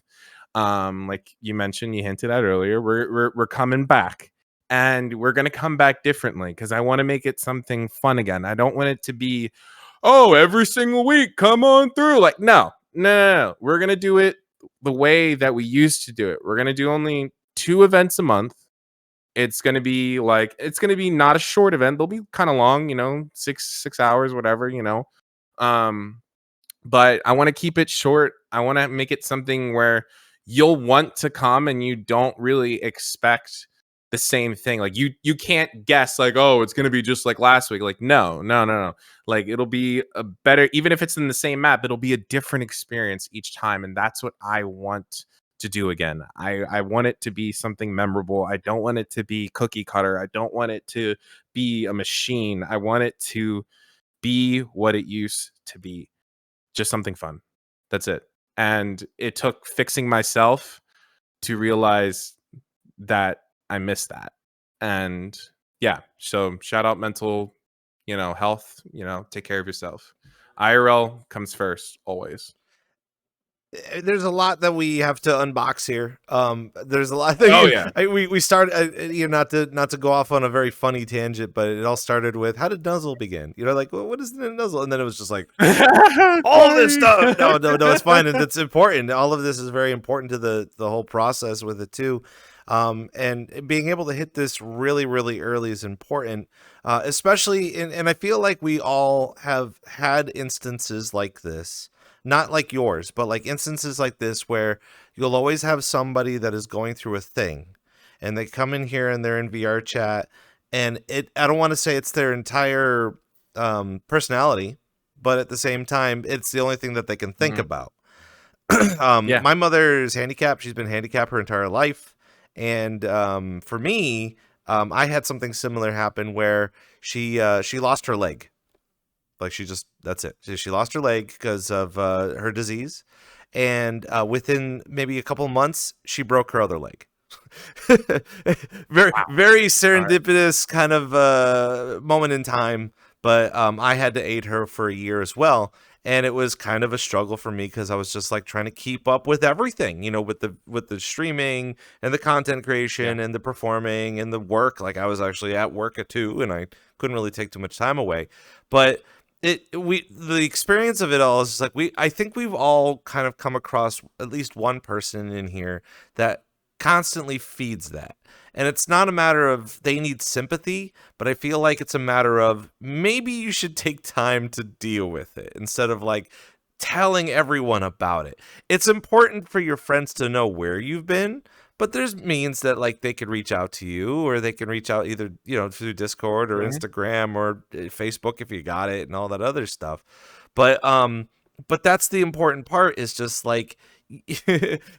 Like you mentioned, you hinted at earlier, we're coming back, and we're going to come back differently, because I want to make it something fun again. I don't want it to be, oh, every single week, come on through. Like, no. We're going to do it the way that we used to do it. We're going to do only 2 events a month. It's going to be not a short event. They'll be kind of long, 6 hours, whatever, but I want to keep it short. I want to make it something where you'll want to come, and you don't really expect the same thing. Like you can't guess like, oh, it's going to be just like last week. Like, no. Like, it'll be a better, even if it's in the same map, it'll be a different experience each time. And that's what I want to do again. I want it to be something memorable. I don't want it to be cookie cutter. I don't want it to be a machine. I want it to be what it used to be. Just something fun. That's it. And it took fixing myself to realize that I missed that. And so shout out mental, health, take care of yourself. IRL comes first, always. There's a lot that we have to unbox here. There's a lot that we started, not to go off on a very funny tangent, but it all started with, how did Nuzzle begin? Like, well, what is the Nuzzle? And then it was just like all this stuff. No, it's fine, and it's important. All of this is very important to the whole process with it too. And being able to hit this really, really early is important, especially and I feel like we all have had instances like this. Not like yours, but like instances like this where you'll always have somebody that is going through a thing, and they come in here and they're in VR chat, and I don't want to say it's their entire personality, but at the same time, it's the only thing that they can think about. My mother is handicapped. She's been handicapped her entire life. And for me, I had something similar happen where she lost her leg. Like that's it. She lost her leg because of her disease. And within maybe a couple months, she broke her other leg. Very serendipitous kind of moment in time. But I had to aid her for a year as well, and it was kind of a struggle for me because I was just like trying to keep up with everything, with the streaming and the content creation and the performing and the work. Like I was actually at work at 2, and I couldn't really take too much time away. But the experience of it all is like I think we've all kind of come across at least one person in here that constantly feeds that. And it's not a matter of they need sympathy, but I feel like it's a matter of maybe you should take time to deal with it instead of like telling everyone about it. It's important for your friends to know where you've been, but there's means that like they could reach out to you, or they can reach out either, through Discord or Instagram or Facebook if you got it and all that other stuff. But that's the important part, is just like,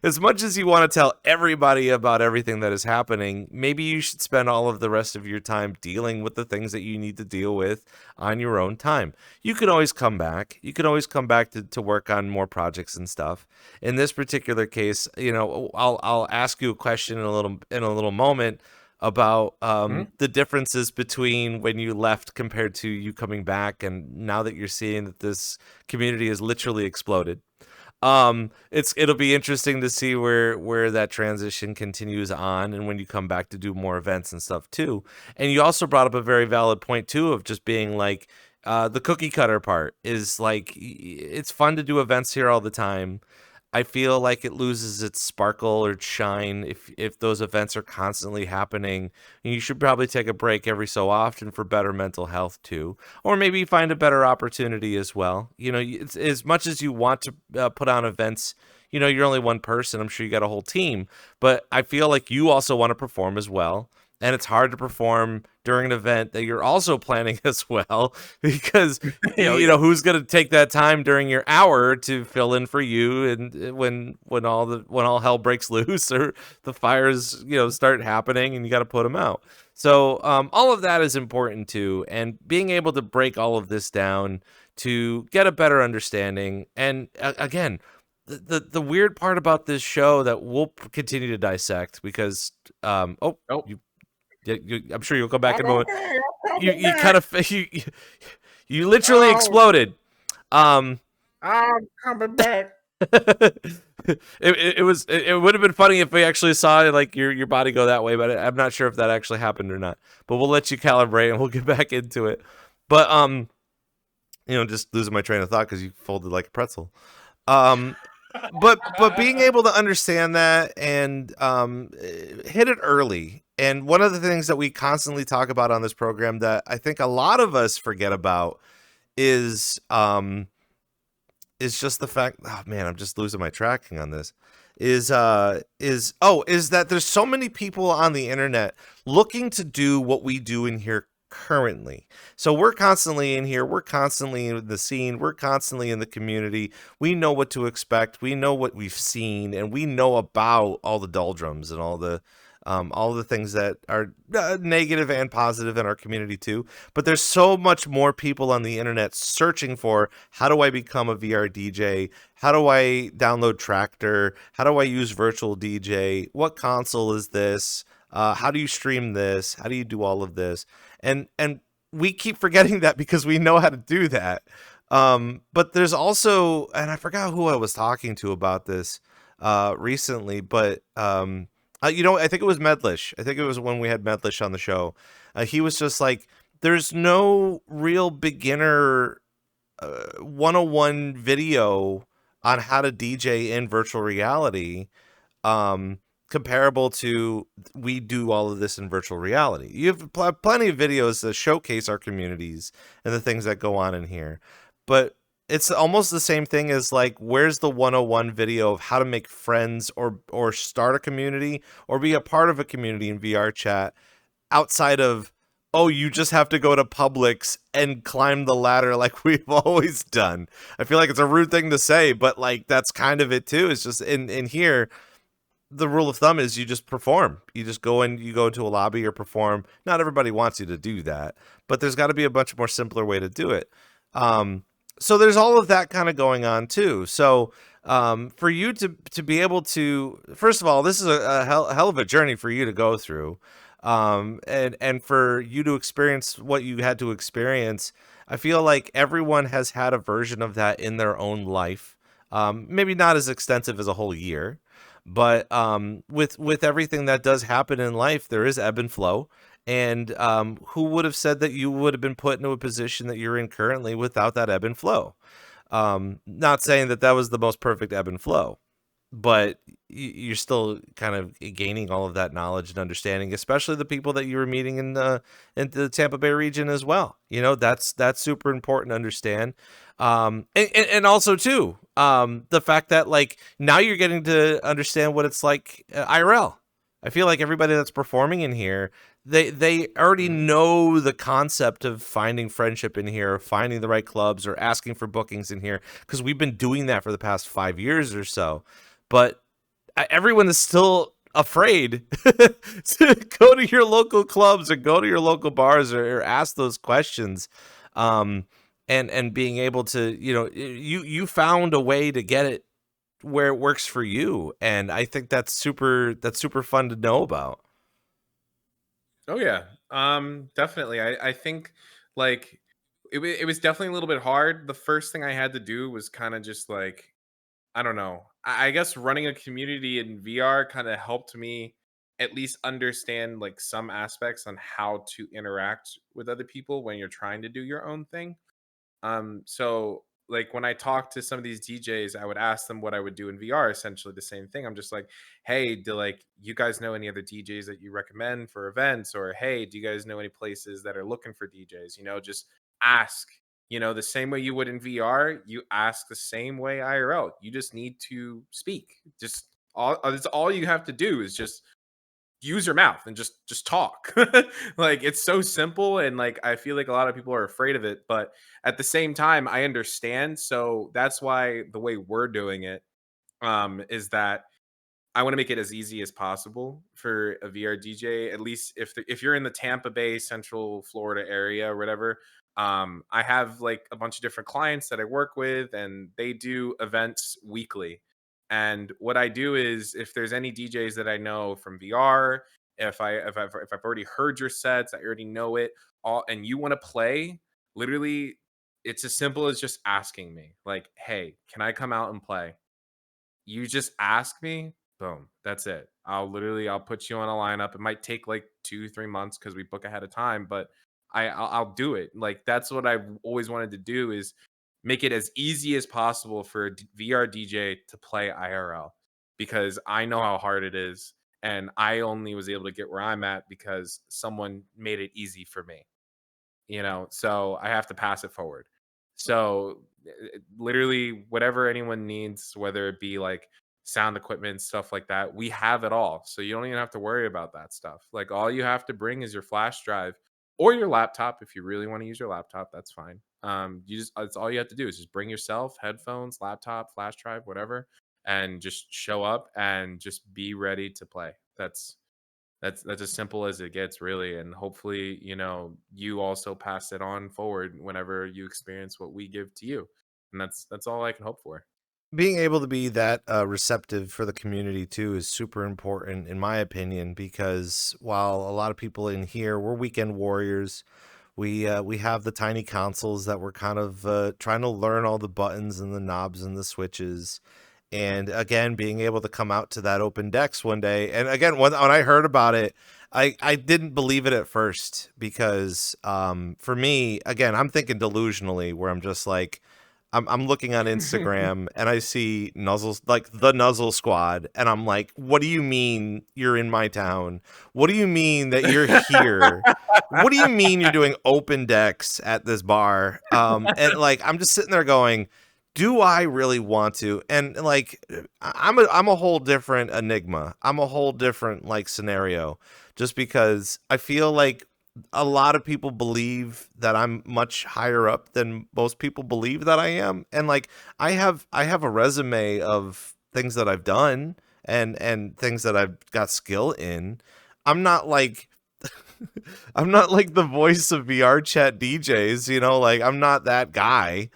as much as you want to tell everybody about everything that is happening, maybe you should spend all of the rest of your time dealing with the things that you need to deal with on your own time. You can always come back. You can always come back to work on more projects and stuff. In this particular case, I'll ask you a question in a little moment about the differences between when you left compared to you coming back, and now that you're seeing that this community has literally exploded. It'll be interesting to see where that transition continues on, and when you come back to do more events and stuff too. And you also brought up a very valid point too, of just being like, the cookie cutter part is like, it's fun to do events here all the time. I feel like it loses its sparkle or its shine if those events are constantly happening. You should probably take a break every so often for better mental health too, or maybe find a better opportunity as well. It's, as much as you want to put on events, you're only one person. I'm sure you got a whole team, but I feel like you also want to perform as well. And it's hard to perform during an event that you're also planning as well, because who's going to take that time during your hour to fill in for you, and when all hell breaks loose, or the fires start happening and you got to put them out. So all of that is important too, and being able to break all of this down to get a better understanding. And again, the weird part about this show that we'll continue to dissect, because I'm sure you'll come back in a moment. You kind of you literally exploded. I'm coming back. It would have been funny if we actually saw like your body go that way, but I'm not sure if that actually happened or not. But we'll let you calibrate and we'll get back into it. But just losing my train of thought because you folded like a pretzel. But being able to understand that and hit it early. And one of the things that we constantly talk about on this program that I think a lot of us forget about is just the fact, oh man, I'm just losing my tracking on this, is that there's so many people on the internet looking to do what we do in here currently. So we're constantly in here, we're constantly in the scene, we're constantly in the community. We know what to expect, we know what we've seen, and we know about all the doldrums and all the things that are negative and positive in our community too. But there's so much more people on the internet searching for, how do I become a VR DJ? How do I download Tractor? How do I use Virtual DJ? What console is this? How do you stream this? How do you do all of this? And we keep forgetting that because we know how to do that. But there's also, and I forgot who I was talking to about this recently, but I think it was Medlish. I think it was when we had Medlish on the show. He was just like, there's no real beginner 101 video on how to DJ in virtual reality comparable to we do all of this in virtual reality. You have plenty of videos that showcase our communities and the things that go on in here. But it's almost the same thing as like, where's the 101 video of how to make friends or start a community or be a part of a community in VR chat outside of, oh, you just have to go to Publix and climb the ladder like we've always done. I feel like it's a rude thing to say, but like that's kind of it too. It's just in here, the rule of thumb is you just perform. You just go in, you go to a lobby or perform. Not everybody wants you to do that, but there's got to be a much more simpler way to do it. So there's all of that kind of going on too. So For you to be able to, first of all, this is a hell of a journey for you to go through, and for you to experience what you had to experience. I feel like everyone has had a version of that in their own life. Maybe not as extensive as a whole year, but with everything that does happen in life, there is ebb and flow. And who would have said that you would have been put into a position that you're in currently without that ebb and flow? Not saying that that was the most perfect ebb and flow, but you're still kind of gaining all of that knowledge and understanding, especially the people that you were meeting in the Tampa Bay region as well. You know, that's super important to understand. And also too, the fact that like now you're getting to understand what it's like IRL. I feel like everybody that's performing in here, they already know the concept of finding friendship in here, finding the right clubs, or asking for bookings in here, because we've been doing that for the past 5 years or so. But everyone is still afraid to go to your local clubs or go to your local bars or ask those questions. And being able to, you know, you found a way to get it where it works for you, and I think that's super fun to know about. Oh yeah, definitely. I think like it was definitely a little bit hard. The first thing I had to do was kind of just like, I don't know. I guess running a community in VR kind of helped me at least understand like some aspects on how to interact with other people when you're trying to do your own thing. So like when I talk to some of these DJs, I would ask them what I would do in VR, essentially the same thing. I'm just like, hey, do like you guys know any other DJs that you recommend for events? Or hey, do you guys know any places that are looking for DJs? You know, just ask. You know, the same way you would in VR, you ask the same way IRL. You just need to speak. Just all it's all you have to do is just use your mouth and just talk. Like it's so simple, and like I feel like a lot of people are afraid of it, but at the same time I understand. So that's why the way we're doing it is that I want to make it as easy as possible for a VR DJ. At least if you're in the Tampa Bay, Central Florida area or whatever, I have like a bunch of different clients that I work with, and they do events weekly. And what I do is, if there's any DJs that I know from VR, if I've already heard your sets, I already know it all, and you want to play, literally, it's as simple as just asking me, like, "Hey, can I come out and play?" You just ask me, boom, that's it. I'll put you on a lineup. It might take like 2 3 months because we book ahead of time, but I'll do it. Like that's what I've always wanted to do, is make it as easy as possible for a VR DJ to play IRL, because I know how hard it is, and I only was able to get where I'm at because someone made it easy for me. You know, so I have to pass it forward. So literally whatever anyone needs, whether it be like sound equipment, stuff like that, we have it all. So you don't even have to worry about that stuff. Like all you have to bring is your flash drive or your laptop. If you really want to use your laptop, that's fine. You just That's all you have to do, is just bring yourself, headphones, laptop, flash drive, whatever, and just show up and just be ready to play. That's as simple as it gets, really. And hopefully, you know, you also pass it on forward whenever you experience what we give to you. And that's all I can hope for. Being able to be that receptive for the community too is super important in my opinion, because while a lot of people in here, we're weekend warriors, we have the tiny consoles that we're kind of trying to learn all the buttons and the knobs and the switches. And again, being able to come out to that open decks one day, and again, when I heard about it, I didn't believe it at first, because for me, again, I'm thinking delusionally, where I'm just like, I'm looking on Instagram and I see Nuzzles, like the Nuzzle squad, and I'm like, what do you mean you're in my town? What do you mean that you're here? What do you mean you're doing open decks at this bar? And like, I'm just sitting there going, do I really want to? And like, I'm a whole different enigma. I'm a whole different like scenario, just because I feel like a lot of people believe that I'm much higher up than most people believe that I am. And like, I have a resume of things that I've done and things that I've got skill in. I'm not like I'm not like the voice of VRChat DJs, you know, like I'm not that guy.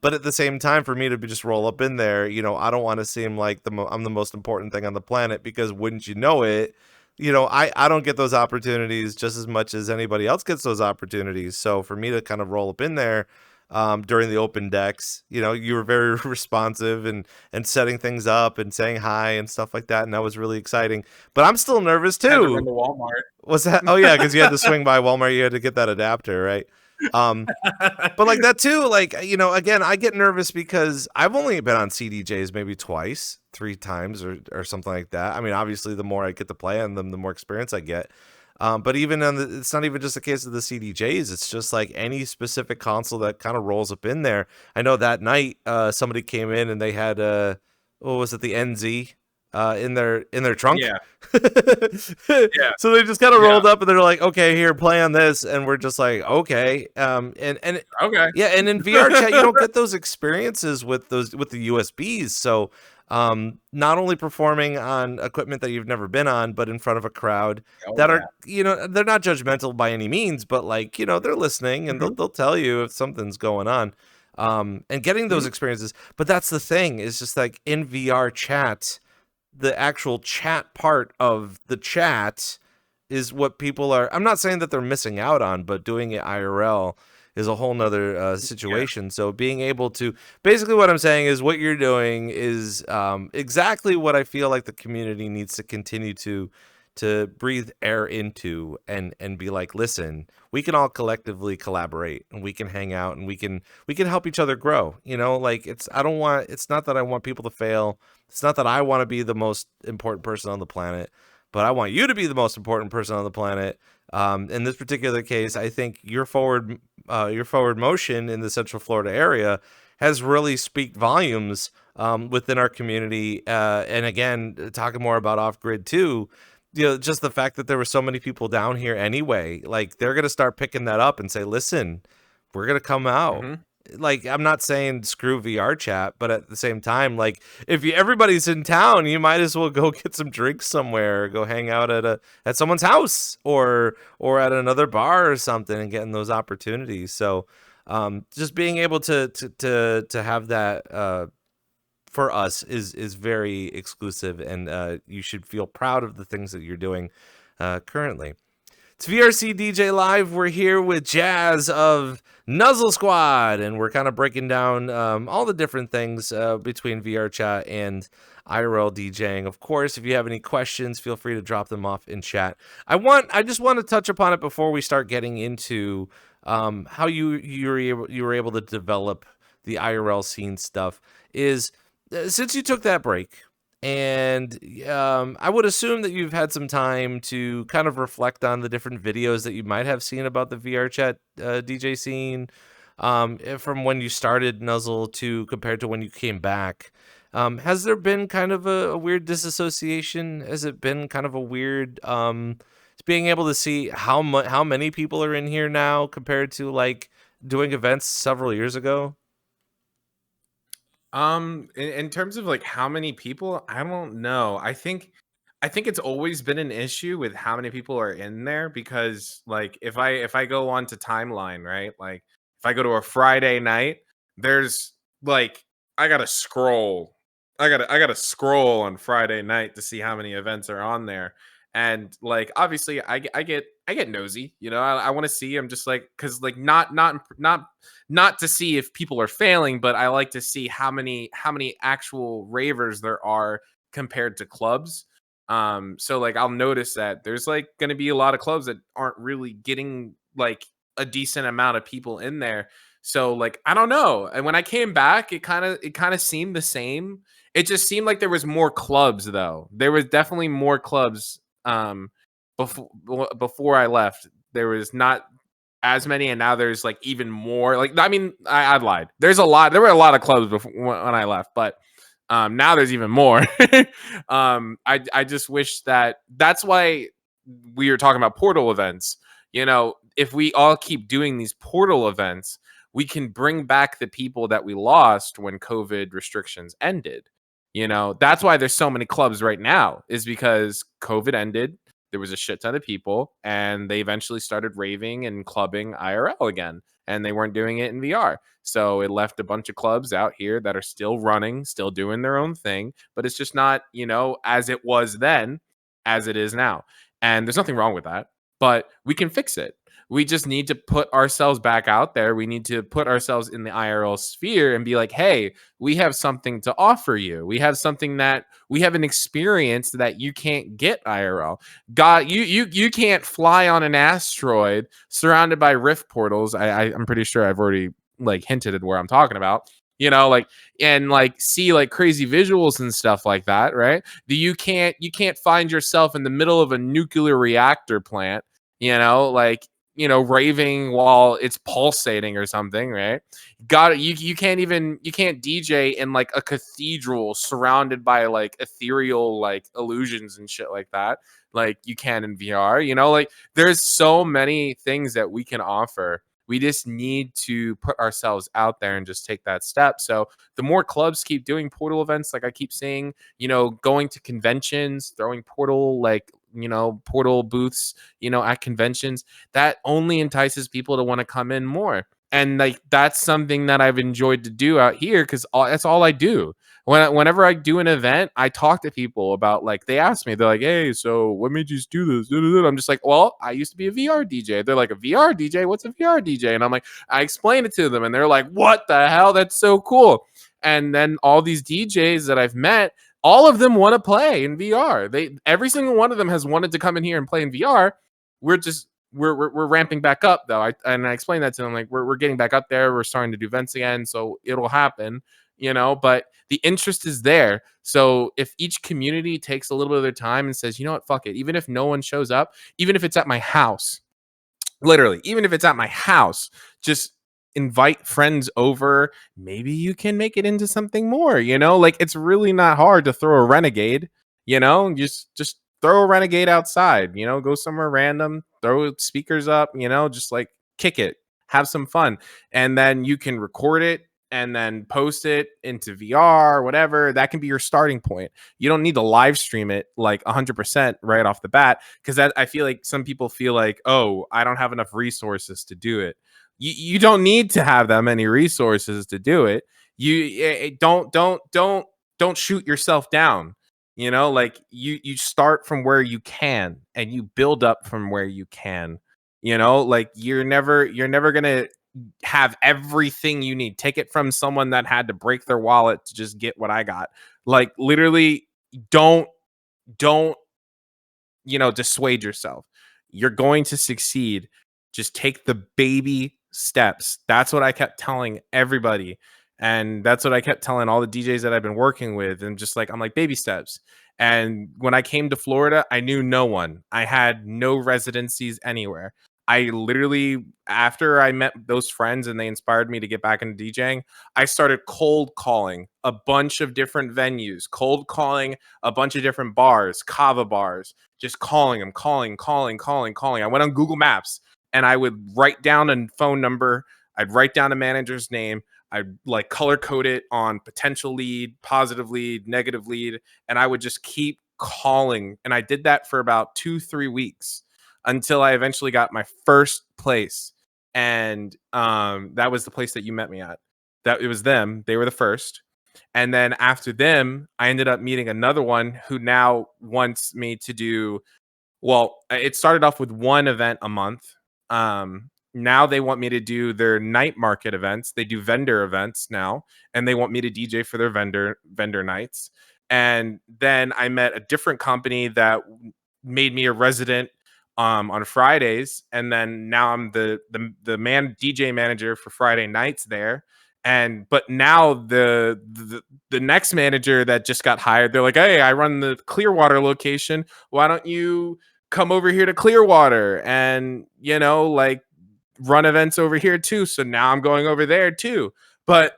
But at the same time, for me to just roll up in there, I don't want to seem like I'm the most important thing on the planet, because wouldn't you know it, I don't get those opportunities just as much as anybody else gets those opportunities. So for me to kind of roll up in there during the open decks, you were very responsive and setting things up and saying hi and stuff like that. And that was really exciting. But I'm still nervous I had to run too. to Walmart. Was that? Oh yeah, because you had to swing by Walmart. You had to get that adapter, right? But like that too, like, again, I get nervous because I've only been on CDJs maybe twice, 3 times or something like that. I mean, obviously the more I get to play on them, the more experience I get. But even it's not even just the case of the CDJs. It's just like any specific console that kind of rolls up in there. I know that night, somebody came in and they had, what was it? The NZ. In their trunk. Yeah. Yeah. So they just kind of rolled up and they're like, okay, here, play on this. And we're just like, okay. And Okay. yeah. And in VRChat, you don't get those experiences with the USBs. So, not only performing on equipment that you've never been on, but in front of a crowd that are, they're not judgmental by any means, but like, they're listening and they'll tell you if something's going on. And getting those experiences. But that's the thing, is just like in VRChat, the actual chat part of the chat is what people are, I'm not saying that they're missing out on, but doing it IRL is a whole nother situation. So being able to, basically what I'm saying is what you're doing is exactly what I feel like the community needs to continue to breathe air into and be like, listen, we can all collectively collaborate and we can hang out and we can help each other grow. Like it's not that I want people to fail. It's not that I want to be the most important person on the planet, but I want you to be the most important person on the planet. In this particular case, I think your forward motion in the Central Florida area has really speak volumes within our community. And again, talking more about off-grid too, just the fact that there were so many people down here anyway, like they're going to start picking that up and say, listen, we're going to come out. Like, I'm not saying screw VRChat, but at the same time, like if everybody's in town, you might as well go get some drinks somewhere, or go hang out at someone's house or at another bar or something, and getting those opportunities. So just being able to have that for us is very exclusive, and you should feel proud of the things that you're doing currently. It's VRCDJ Live. We're here with Jazz of Nuzzle Squad, and we're kind of breaking down all the different things between VRChat and IRL DJing. Of course, if you have any questions, feel free to drop them off in chat. I just want to touch upon it before we start getting into how you were able to develop the IRL scene stuff. Is since you took that break, and I would assume that you've had some time to kind of reflect on the different videos that you might have seen about the VRChat DJ scene from when you started Nuzzle to compared to when you came back. Has there been kind of a weird disassociation? Has it been kind of a weird being able to see how many people are in here now compared to like doing events several years ago? In terms of like how many people, I don't know. I think it's always been an issue with how many people are in there, because like if I go on to timeline, right? Like if I go to a Friday night, there's like I gotta scroll on Friday night to see how many events are on there. And like obviously I get nosy, I want to see. I'm just like, because like not to see if people are failing, but I like to see how many actual ravers there are compared to clubs. So like I'll notice that there's like going to be a lot of clubs that aren't really getting like a decent amount of people in there. So like I don't know. And when I came back, it kind of seemed the same. It just seemed like there was more clubs though. There was definitely more clubs before I left. There was not as many, and now there's like even more. Like I mean, I lied. There were a lot of clubs before when I left, but now there's even more. I just wish that's why we were talking about portal events. If we all keep doing these portal events, we can bring back the people that we lost when COVID restrictions ended. That's why there's so many clubs right now, is because COVID ended. There was a shit ton of people, and they eventually started raving and clubbing IRL again. and they weren't doing it in VR. So it left a bunch of clubs out here that are still running, still doing their own thing, but it's just not, as it was then, as it is now. And there's nothing wrong with that, but we can fix it. We just need to put ourselves back out there. We need to put ourselves in the IRL sphere and be like, hey, we have something to offer you. We have an experience that you can't get IRL. God, you can't fly on an asteroid surrounded by rift portals. I'm pretty sure I've already hinted at where I'm talking about. And see crazy visuals and stuff like that, right? You can't find yourself in the middle of a nuclear reactor plant, raving while it's pulsating or something, right? You can't DJ in a cathedral surrounded by ethereal illusions and shit like that, like you can in VR. There's so many things that we can offer. We just need to put ourselves out there and just take that step. So the more clubs keep doing portal events, like I keep saying, going to conventions, throwing portal portal booths, at conventions, that only entices people to want to come in more. And that's something that I've enjoyed to do out here because that's all I do. Whenever I do an event, I talk to people about they ask me, they're like, hey, so what made you do this? I'm just like, well, I used to be a VR DJ. They're like, a VR DJ? What's a VR DJ? And I'm like, I explain it to them and they're like, what the hell? That's so cool. And then all these DJs that I've met, all of them want to play in VR. Every single one of them has wanted to come in here and play in VR. We're ramping back up though. I explained that to them, we're getting back up there. We're starting to do events again, so it'll happen, but the interest is there. So if each community takes a little bit of their time and says, you know what, fuck it, even if no one shows up, even if it's at my house, literally, even if it's at my house, just invite friends over. Maybe you can make it into something more, it's really not hard to throw a renegade, just throw a renegade outside, go somewhere random, throw speakers up, just kick it, have some fun. And then you can record it and then post it into VR, whatever. That can be your starting point. You don't need to live stream it 100% right off the bat, because I feel like some people feel like, oh, I don't have enough resources to do it. You don't need to have that many resources to do it. Don't shoot yourself down. You start from where you can and you build up from where you can. You're never gonna have everything you need. Take it from someone that had to break their wallet to just get what I got. Literally, don't dissuade yourself. You're going to succeed. Just take the baby steps. That's what I kept telling everybody. And that's what I kept telling all the DJs that I've been working with. And just I'm like, baby steps. And when I came to Florida, I knew no one. I had no residencies anywhere. I literally, after I met those friends and they inspired me to get back into DJing, I started cold calling a bunch of different venues, cold calling a bunch of different bars, Kava Bars, just calling them, calling. I went on Google Maps and I would write down a phone number. I'd write down a manager's name. I'd color code it on potential lead, positive lead, negative lead. And I would just keep calling. And I did that for about 2-3 weeks until I eventually got my first place. And that was the place that you met me at. That it was them. They were the first. And then after them, I ended up meeting another one who now wants me to do, well, it started off with one event a month. Now they want me to do their night market events. They do vendor events now, and they want me to DJ for their vendor nights. And then I met a different company that made me a resident on Fridays, and then now I'm the DJ manager for Friday nights there. But now the next manager that just got hired, they're like, hey, I run the Clearwater location. Why don't you come over here to Clearwater and run events over here too? So now I'm going over there too. But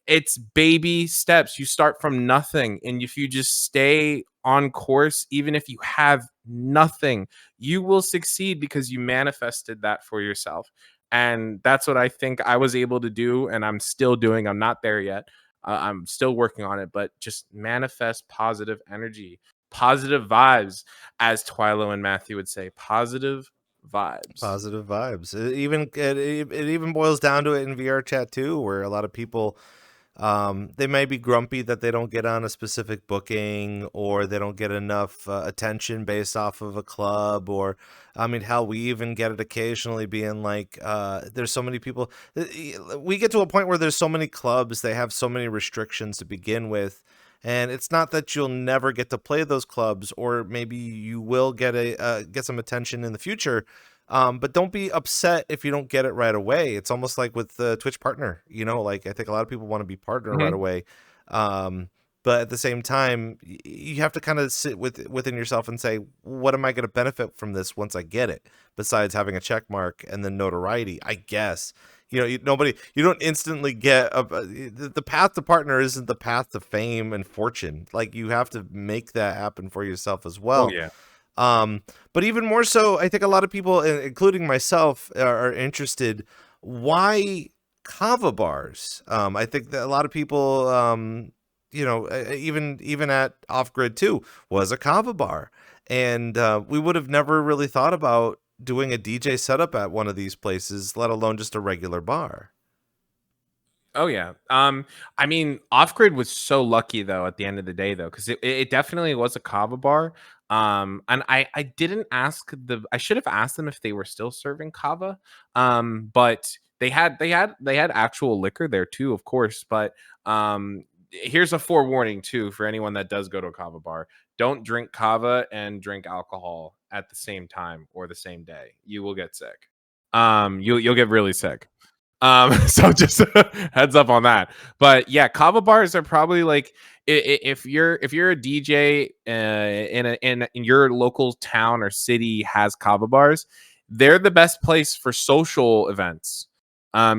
it's baby steps. You start from nothing, and if you just stay on course, even if you have nothing, you will succeed because you manifested that for yourself. And that's what I think I was able to do, and I'm still doing. I'm not there yet. I'm still working on it, but just manifest positive energy, positive vibes, as Twilo and Matthew would say. Positive vibes. Positive vibes. It even boils down to it in VR chat too, where a lot of people they may be grumpy that they don't get on a specific booking, or they don't get enough attention based off of a club, or I mean, hell, we even get it occasionally being like, there's so many people. We get to a point where there's so many clubs, they have so many restrictions to begin with. And it's not that you'll never get to play those clubs, or maybe you will get some attention in the future. But don't be upset if you don't get it right away. It's almost like with the Twitch partner, like I think a lot of people want to be partner right away. But at the same time, you have to kind of sit within yourself and say, what am I going to benefit from this once I get it? Besides having a check mark and then notoriety, I guess. You don't instantly get the path to partner isn't the path to fame and fortune. Like, you have to make that happen for yourself as well. Oh, yeah. But even more so, I think a lot of people, including myself, are interested. Why Kava Bars? I think that a lot of people, even at Off Grid 2 was a Kava Bar, and we would have never really thought about doing a DJ setup at one of these places, let alone just a regular bar. Oh yeah. I mean, Off Grid was so lucky though at the end of the day though, because it definitely was a Kava bar. And I didn't ask I should have asked them if they were still serving Kava. But they had actual liquor there too, of course. But here's a forewarning too for anyone that does go to a Kava bar: don't drink Kava and drink alcohol at the same time or the same day. You will get sick. You'll get really sick. So just heads up on that. But yeah, Kava bars are probably like, if you're a DJ in your local town or city has Kava bars, they're the best place for social events.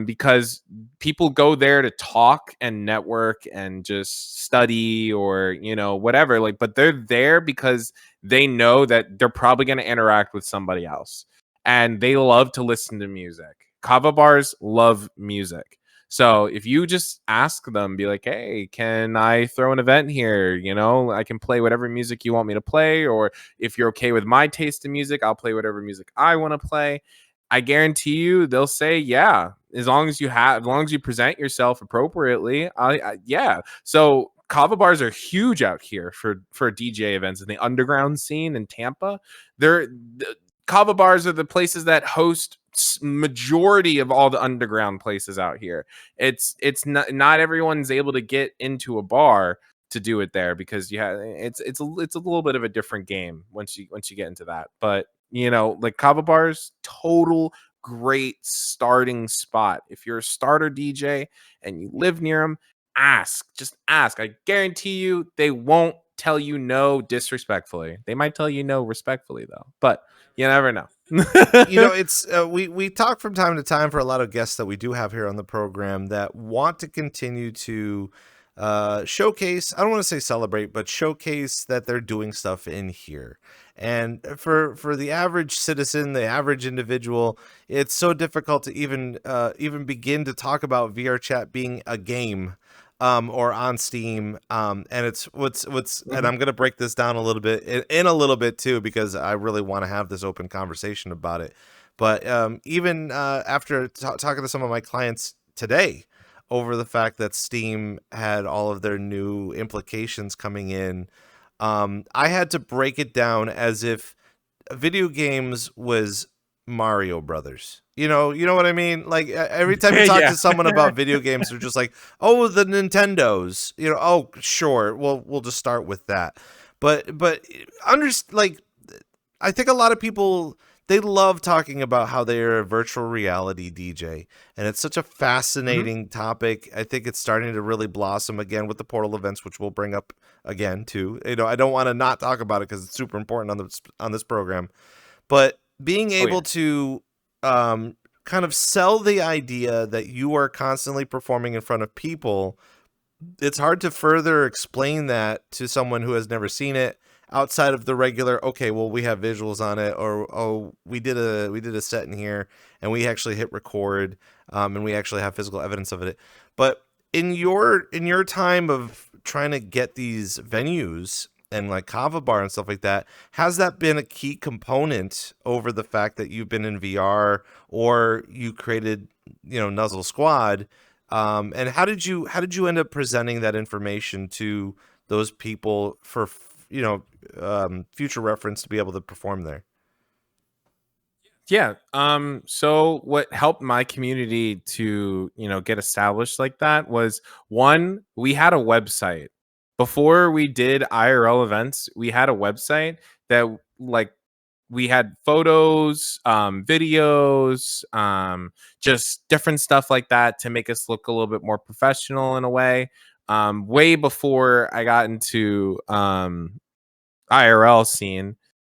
Because people go there to talk and network and just study, or whatever. Like, but they're there because they know that they're probably going to interact with somebody else, and they love to listen to music. Kava bars love music. So if you just ask them, be like, hey, can I throw an event here? I can play whatever music you want me to play. Or if you're okay with my taste in music, I'll play whatever music I want to play. I guarantee you they'll say, yeah, as long as you present yourself appropriately. Yeah. So Kava bars are huge out here for DJ events in the underground scene in Tampa. Kava bars are the places that host majority of all the underground places out here. It's not everyone's able to get into a bar to do it there, because it's a little bit of a different game once you get into that. But like Kava bars, total great starting spot. If you're a starter DJ and you live near them, just ask. I guarantee you they won't tell you no disrespectfully. They might tell you no respectfully though, but you never know. It's we talk from time to time for a lot of guests that we do have here on the program that want to continue to showcase, I don't want to say celebrate, but showcase that they're doing stuff in here. And for the average citizen, the average individual, it's so difficult to even begin to talk about VRChat being a game, or on Steam. And it's what's and I'm going to break this down a little bit in a little bit too, because I really want to have this open conversation about it. But even after talking to some of my clients today over the fact that Steam had all of their new implications coming in, I had to break it down as if video games was Mario Brothers. You know what I mean? Like, every time you talk to someone about video games, they're just like, "Oh, the Nintendos." Oh, sure. Well, we'll just start with that. But I think a lot of people, they love talking about how they're a virtual reality DJ, and it's such a fascinating topic. I think it's starting to really blossom again with the Portal events, which we'll bring up again too. I don't want to not talk about it because it's super important on this program. But being able to kind of sell the idea that you are constantly performing in front of people, it's hard to further explain that to someone who has never seen it outside of the regular, okay, well, we have visuals on it, or, oh, we did a set in here and we actually hit record, and we actually have physical evidence of it. But in your time of trying to get these venues and like Kava Bar and stuff like that. Has that been a key component over the fact that you've been in VR or you created, Nuzzle Squad? And how did you end up presenting that information to those people for future reference to be able to perform there? Yeah. So what helped my community to, get established like that was, one, we had a website. Before we did IRL events, we had a website that, like, we had photos, videos, just different stuff like that to make us look a little bit more professional in a way. Way before I got into IRL scene.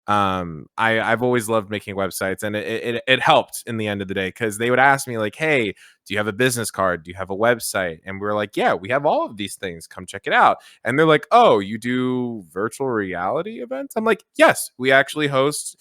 I've always loved making websites, and it helped in the end of the day, because they would ask me like, "Hey, do you have a business card? Do you have a website?" And we're like, "Yeah, we have all of these things. Come check it out." And they're like, "Oh, you do virtual reality events?" I'm like, "Yes, we actually host,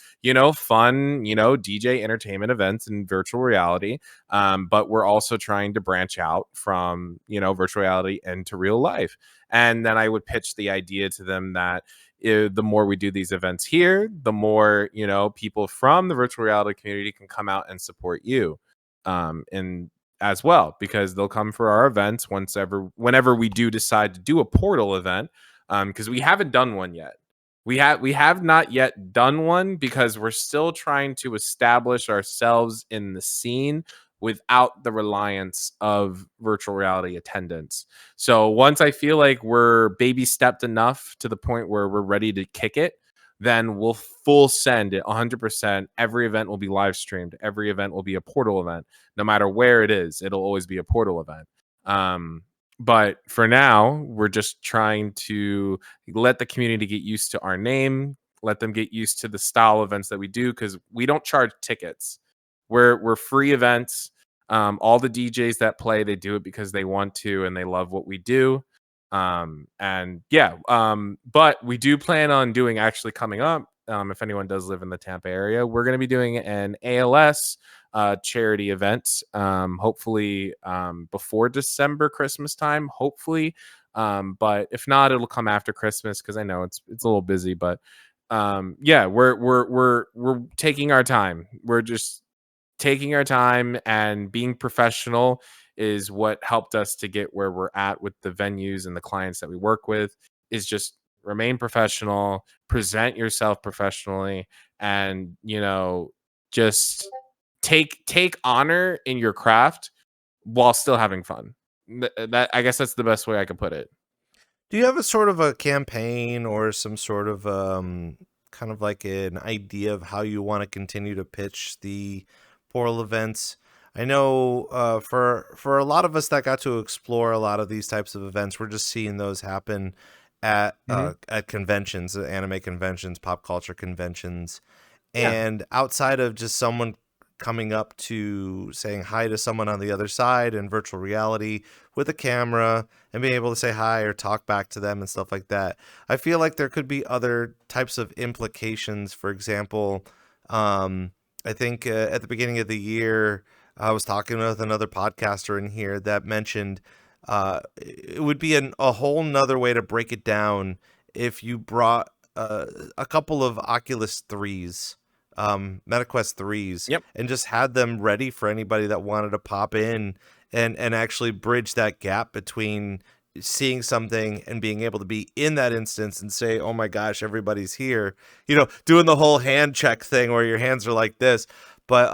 fun, DJ entertainment events in virtual reality. But we're also trying to branch out from, virtual reality into real life." And then I would pitch the idea to them that, the more we do these events here, the more, people from the virtual reality community can come out and support you, and as well, because they'll come for our events whenever we do decide to do a portal event, because we haven't done one yet. We have not yet done one because we're still trying to establish ourselves in the scene without the reliance of virtual reality attendance. So once I feel like we're baby stepped enough to the point where we're ready to kick it, then we'll full send it 100%. Every event will be live streamed. Every event will be a portal event. No matter where it is, it'll always be a portal event. But for now, we're just trying to let the community get used to our name, let them get used to the style of events that we do, because we don't charge tickets. We're free events. All the DJs that play, they do it because they want to and they love what we do. And yeah, but we do plan on doing, actually coming up, if anyone does live in the Tampa area, we're going to be doing an ALS charity event, hopefully before December, Christmas time, hopefully. But if not, it'll come after Christmas, because I know it's a little busy. But yeah, we're taking our time. We're just taking our time, and being professional is what helped us to get where we're at with the venues and the clients that we work with. Is just remain professional, present yourself professionally, and just take honor in your craft while still having fun. That, I guess that's the best way I could put it. Do you have a sort of a campaign or some sort of kind of like an idea of how you want to continue to pitch the portal events? I know for a lot of us that got to explore a lot of these types of events, we're just seeing those happen at conventions, anime conventions, pop culture conventions, Yeah. and outside of just someone coming up to saying hi to someone on the other side in virtual reality with a camera and being able to say hi or talk back to them and stuff like that, I feel like there could be other types of implications. For example, I think at the beginning of the year, I was talking with another podcaster in here that mentioned it would be a whole nother way to break it down if you brought a couple of Oculus 3s, MetaQuest 3s, Yep. and just had them ready for anybody that wanted to pop in and actually bridge that gap between seeing something and being able to be in that instance and say, "Oh my gosh, everybody's here," doing the whole hand check thing where your hands are like this, but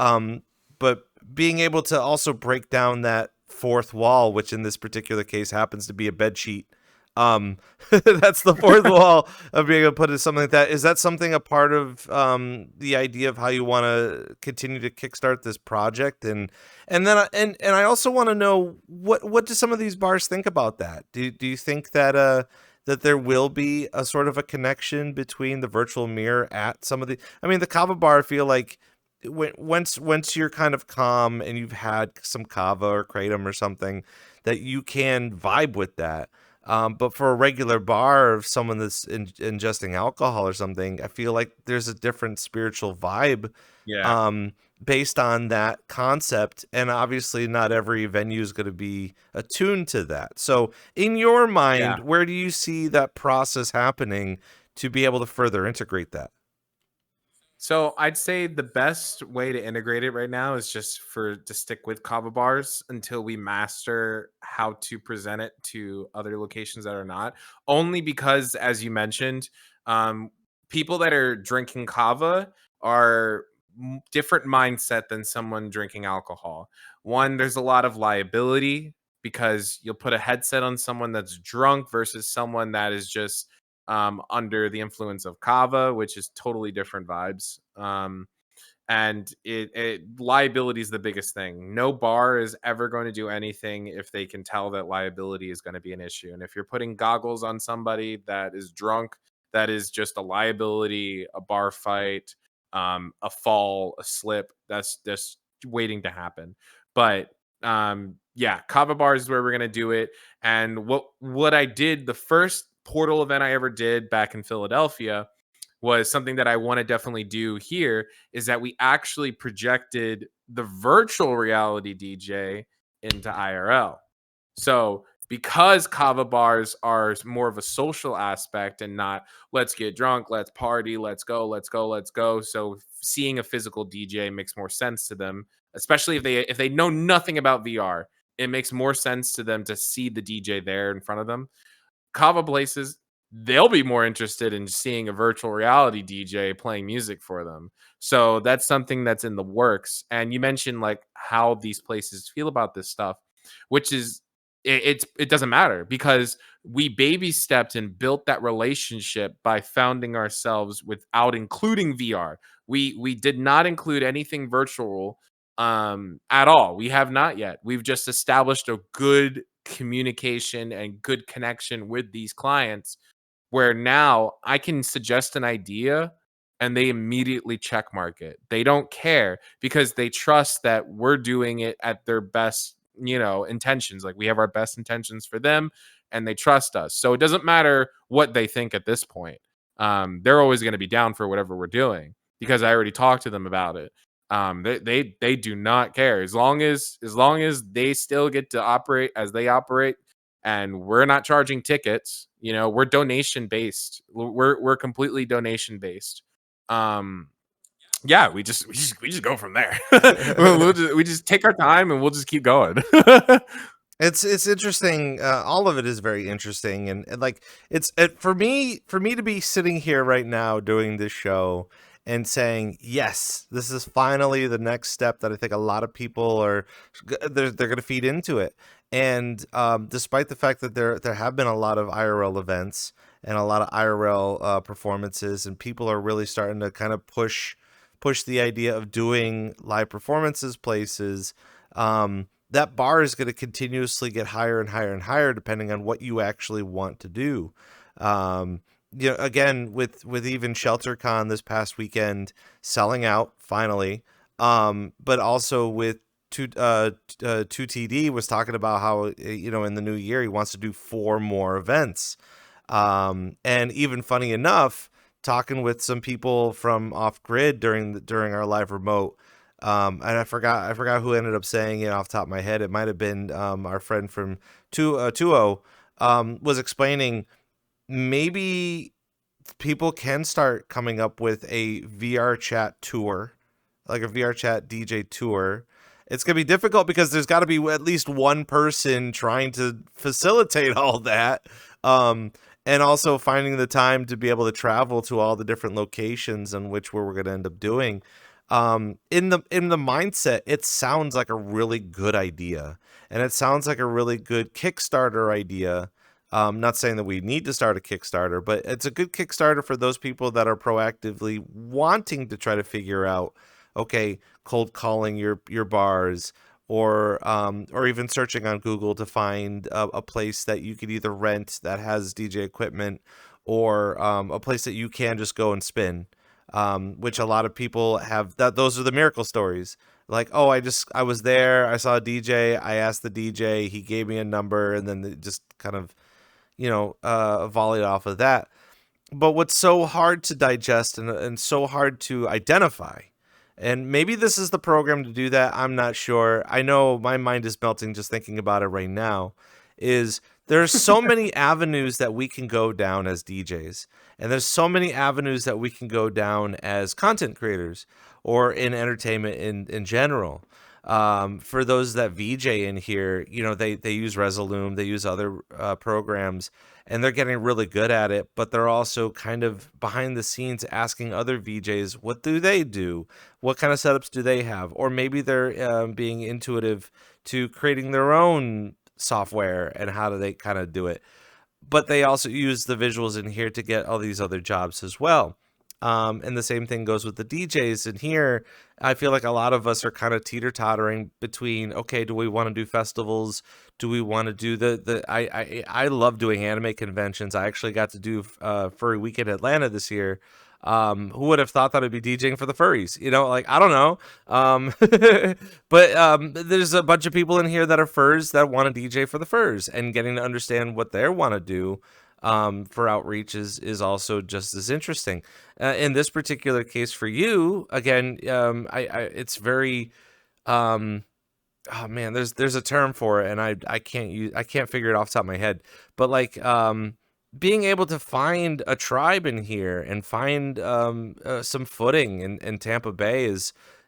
being able to also break down that fourth wall, which in this particular case happens to be a bed sheet. That's the fourth wall of being able to put it, something like that. Is that something a part of the idea of how you want to continue to kickstart this project? And then and I also want to know what do some of these bars think about that? Do you think that that there will be a sort of a connection between the virtual mirror at some of the? I mean, the Kava Bar, I feel like once you're kind of calm and you've had some kava or kratom or something, that you can vibe with that. But for a regular bar of someone that's ingesting alcohol or something, I feel like there's a different spiritual vibe Yeah. um, based on that concept. And obviously, not every venue is going to be attuned to that. So, in your Yeah. mind, where do you see that process happening to be able to further integrate that? So I'd say the best way to integrate it right now is just to stick with Kava Bars until we master how to present it to other locations that are not. Only because, as you mentioned, um, people that are drinking Kava are different mindset than someone drinking alcohol. One, there's a lot of liability because you'll put a headset on someone that's drunk versus someone that is just under the influence of kava, which is totally different vibes. And liability is the biggest thing. No bar is ever going to do anything if they can tell that liability is going to be an issue. And if you're putting goggles on somebody that is drunk, that is just a liability, a bar fight, a fall, a slip. That's just waiting to happen. But yeah, Kava Bars is where we're gonna do it. And what I did, the first portal event I ever did back in Philadelphia, was something that I want to definitely do here, is that we actually projected the virtual reality DJ into IRL. So because Kava Bars are more of a social aspect and not let's get drunk, let's party, let's go, let's go, let's go. So seeing a physical DJ makes more sense to them, especially if they know nothing about VR. It makes more sense to them to see the DJ there in front of them. Kava places, they'll be more interested in seeing a virtual reality DJ playing music for them. So that's something that's in the works. And you mentioned like how these places feel about this stuff, which is it doesn't matter because we baby stepped and built that relationship by founding ourselves without including VR. We did not include anything virtual at all. We have not yet. We've just established a good communication and good connection with these clients where now I can suggest an idea and they immediately check mark it. They don't care because they trust that we're doing it at their best, intentions. Like we have our best intentions for them and they trust us. So it doesn't matter what they think at this point. They're always going to be down for whatever we're doing because I already talked to them about it. They do not care as long as they still get to operate as they operate, and we're not charging tickets. We're donation based. We're completely donation based. Yeah, we just go from there. We just take our time and we'll just keep going. It's interesting. All of it is very interesting, and like for me to be sitting here right now doing this show and saying yes, this is finally the next step that I think a lot of people are they're going to feed into it. And despite the fact that there have been a lot of IRL events and a lot of IRL performances, and people are really starting to kind of push the idea of doing live performances places. That bar is going to continuously get higher and higher and higher depending on what you actually want to do. Again, with even ShelterCon this past weekend selling out finally, but also with 2TD was talking about how in the new year he wants to do 4 more events, and even funny enough, talking with some people from off grid during our live remote. And I forgot who ended up saying it off the top of my head. It might have been our friend from 2O was explaining maybe people can start coming up with a VRChat tour, like a VRChat DJ tour. It's going to be difficult because there's got to be at least one person trying to facilitate all that. And also finding the time to be able to travel to all the different locations in which we're going to end up doing. In the mindset, it sounds like a really good idea, and it sounds like a really good Kickstarter idea. Not saying that we need to start a Kickstarter, but it's a good Kickstarter for those people that are proactively wanting to try to figure out, okay, cold calling your bars, or even searching on Google to find a place that you could either rent that has DJ equipment, or a place that you can just go and spin. Which a lot of people have. Those are the miracle stories. Like, oh, I was there, I saw a DJ, I asked the DJ, he gave me a number, and then it just kind of, volleyed off of that. But what's so hard to digest and so hard to identify, and maybe this is the program to do that, I'm not sure. I know my mind is melting just thinking about it right now, is there's so many avenues that we can go down as DJs, and there's so many avenues that we can go down as content creators or in entertainment in general. For those that VJ in here, you know, they use Resolume, they use other programs, and they're getting really good at it, but they're also kind of behind the scenes asking other VJs, what do they do? What kind of setups do they have? Or maybe they're being intuitive to creating their own software and how do they kind of do it. But they also use the visuals in here to get all these other jobs as well. And the same thing goes with the DJs in here. I feel like a lot of us are kind of teeter-tottering between, okay, do we want to do festivals? Do we want to do I love doing anime conventions. I actually got to do Furry Week in Atlanta this year. Who would have thought that I'd be DJing for the furries? You know, like, I don't know. But there's a bunch of people in here that are furs that want to DJ for the furs, and getting to understand what they want to do for outreach is also just as interesting. In this particular case for you, again, it's very, oh man, there's a term for it, and I can't figure it off the top of my head, but like, being able to find a tribe in here and find some footing in Tampa Bay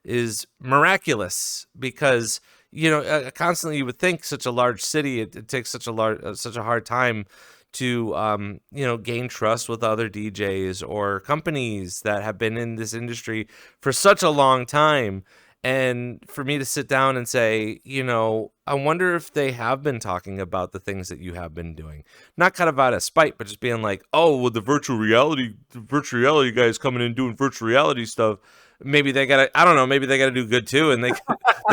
is miraculous, because you know, constantly you would think such a large city, it takes such a hard time to you know, gain trust with other DJs or companies that have been in this industry for such a long time. And for me to sit down and say, you know, I wonder if they have been talking about the things that you have been doing, not kind of out of spite, but just being like, oh, well, the virtual reality guys coming in doing virtual reality stuff. Maybe they gotta, I don't know, maybe they gotta do good too, and they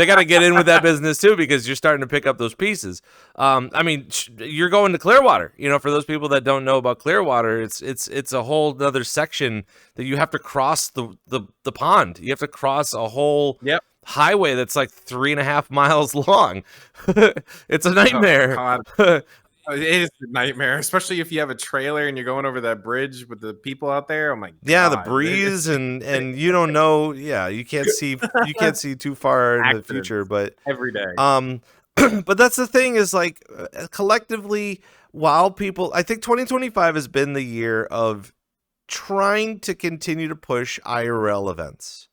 gotta get in with that business too, because you're starting to pick up those pieces. I mean, you're going to Clearwater. You know, for those people that don't know about Clearwater, it's a whole other section that you have to cross the pond. You have to cross a whole highway that's like 3.5 miles long. It's a nightmare. Oh, it is a nightmare, especially if you have a trailer and you're going over that bridge with the people out there. Oh my god! Yeah, the breeze and you don't know. Yeah, you can't see too far in the future. But every day. But that's the thing, is like, collectively, while people, I think 2025 has been the year of trying to continue to push IRL events.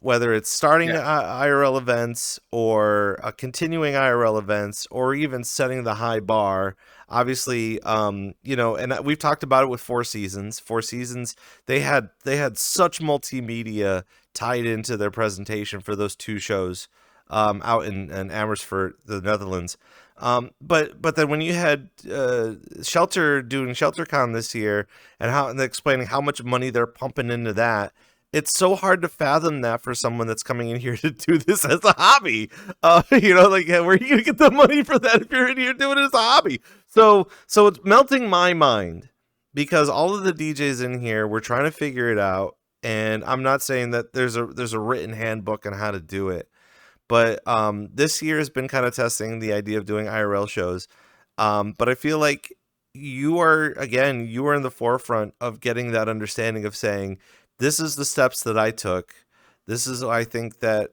Whether it's starting IRL events or continuing IRL events, or even setting the high bar. Obviously, you know, and we've talked about it with Four Seasons. Four Seasons, they had such multimedia tied into their presentation for those two shows out in Amersfoort, the Netherlands. But then when you had Shelter doing ShelterCon this year, and explaining how much money they're pumping into that, it's so hard to fathom that for someone that's coming in here to do this as a hobby. You know, like, where are you gonna get the money for that if you're in here doing it as a hobby? So it's melting my mind, because all of the DJs in here, we're trying to figure it out. And I'm not saying that there's a written handbook on how to do it, but this year has been kind of testing the idea of doing IRL shows. But I feel like you are in the forefront of getting that understanding of saying, this is the steps that I took. This is, I think that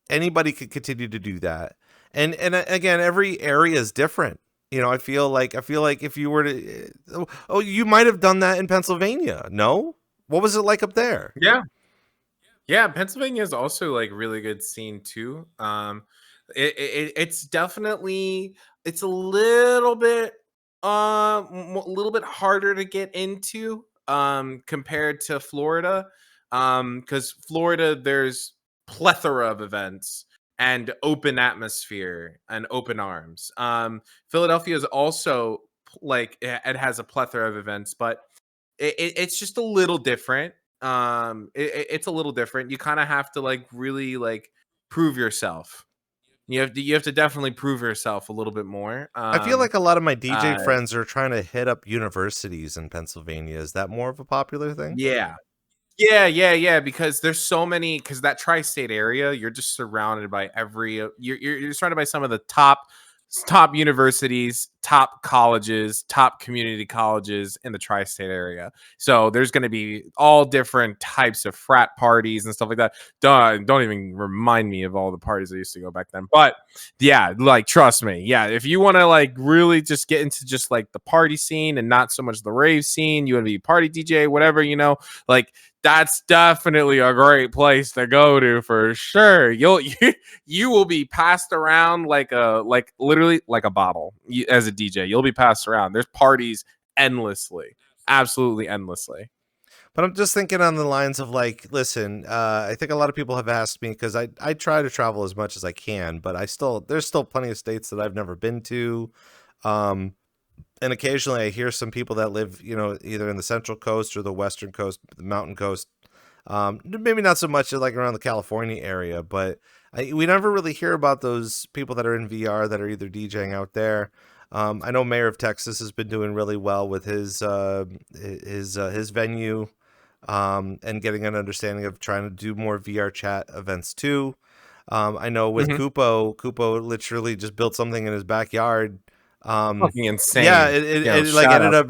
anybody could continue to do that. And again, every area is different. You know, I feel like if you were to, you might have done that in Pennsylvania. No? What was it like up there? Yeah, Pennsylvania is also like really good scene too. It's definitely, it's a little bit harder to get into compared to Florida, because Florida, there's plethora of events and open atmosphere and open arms. Philadelphia is also like, it has a plethora of events, but it's just a little different. It's a little different. You kind of have to like really like prove yourself. You have to definitely prove yourself a little bit more. I feel like a lot of my DJ friends are trying to hit up universities in Pennsylvania. Is that more of a popular thing? Yeah. Because there's so many, because that tri-state area, you're just surrounded by you're surrounded by some of the top universities top colleges, top community colleges in the tri-state area. So there's going to be all different types of frat parties and stuff like that. Don't even remind me of all the parties I used to go back then. But yeah, like trust me. Yeah, if you want to like really just get into just like the party scene and not so much the rave scene, you want to be party DJ, whatever, like that's definitely a great place to go to for sure. You will be passed around like literally like a bottle as a DJ. You'll be passed around. There's parties endlessly, absolutely endlessly. But I'm just thinking on the lines of like, listen, I think a lot of people have asked me because I try to travel as much as I can, but there's still plenty of states that I've never been to. And occasionally I hear some people that live, either in the Central Coast or the Western Coast, the Mountain Coast. Maybe not so much like around the California area, but we never really hear about those people that are in VR that are either DJing out there. I know Mayor of Texas has been doing really well with his venue, and getting an understanding of trying to do more VRChat events too. I know with Kupo literally just built something in his backyard. Fucking insane. Yeah, it like ended up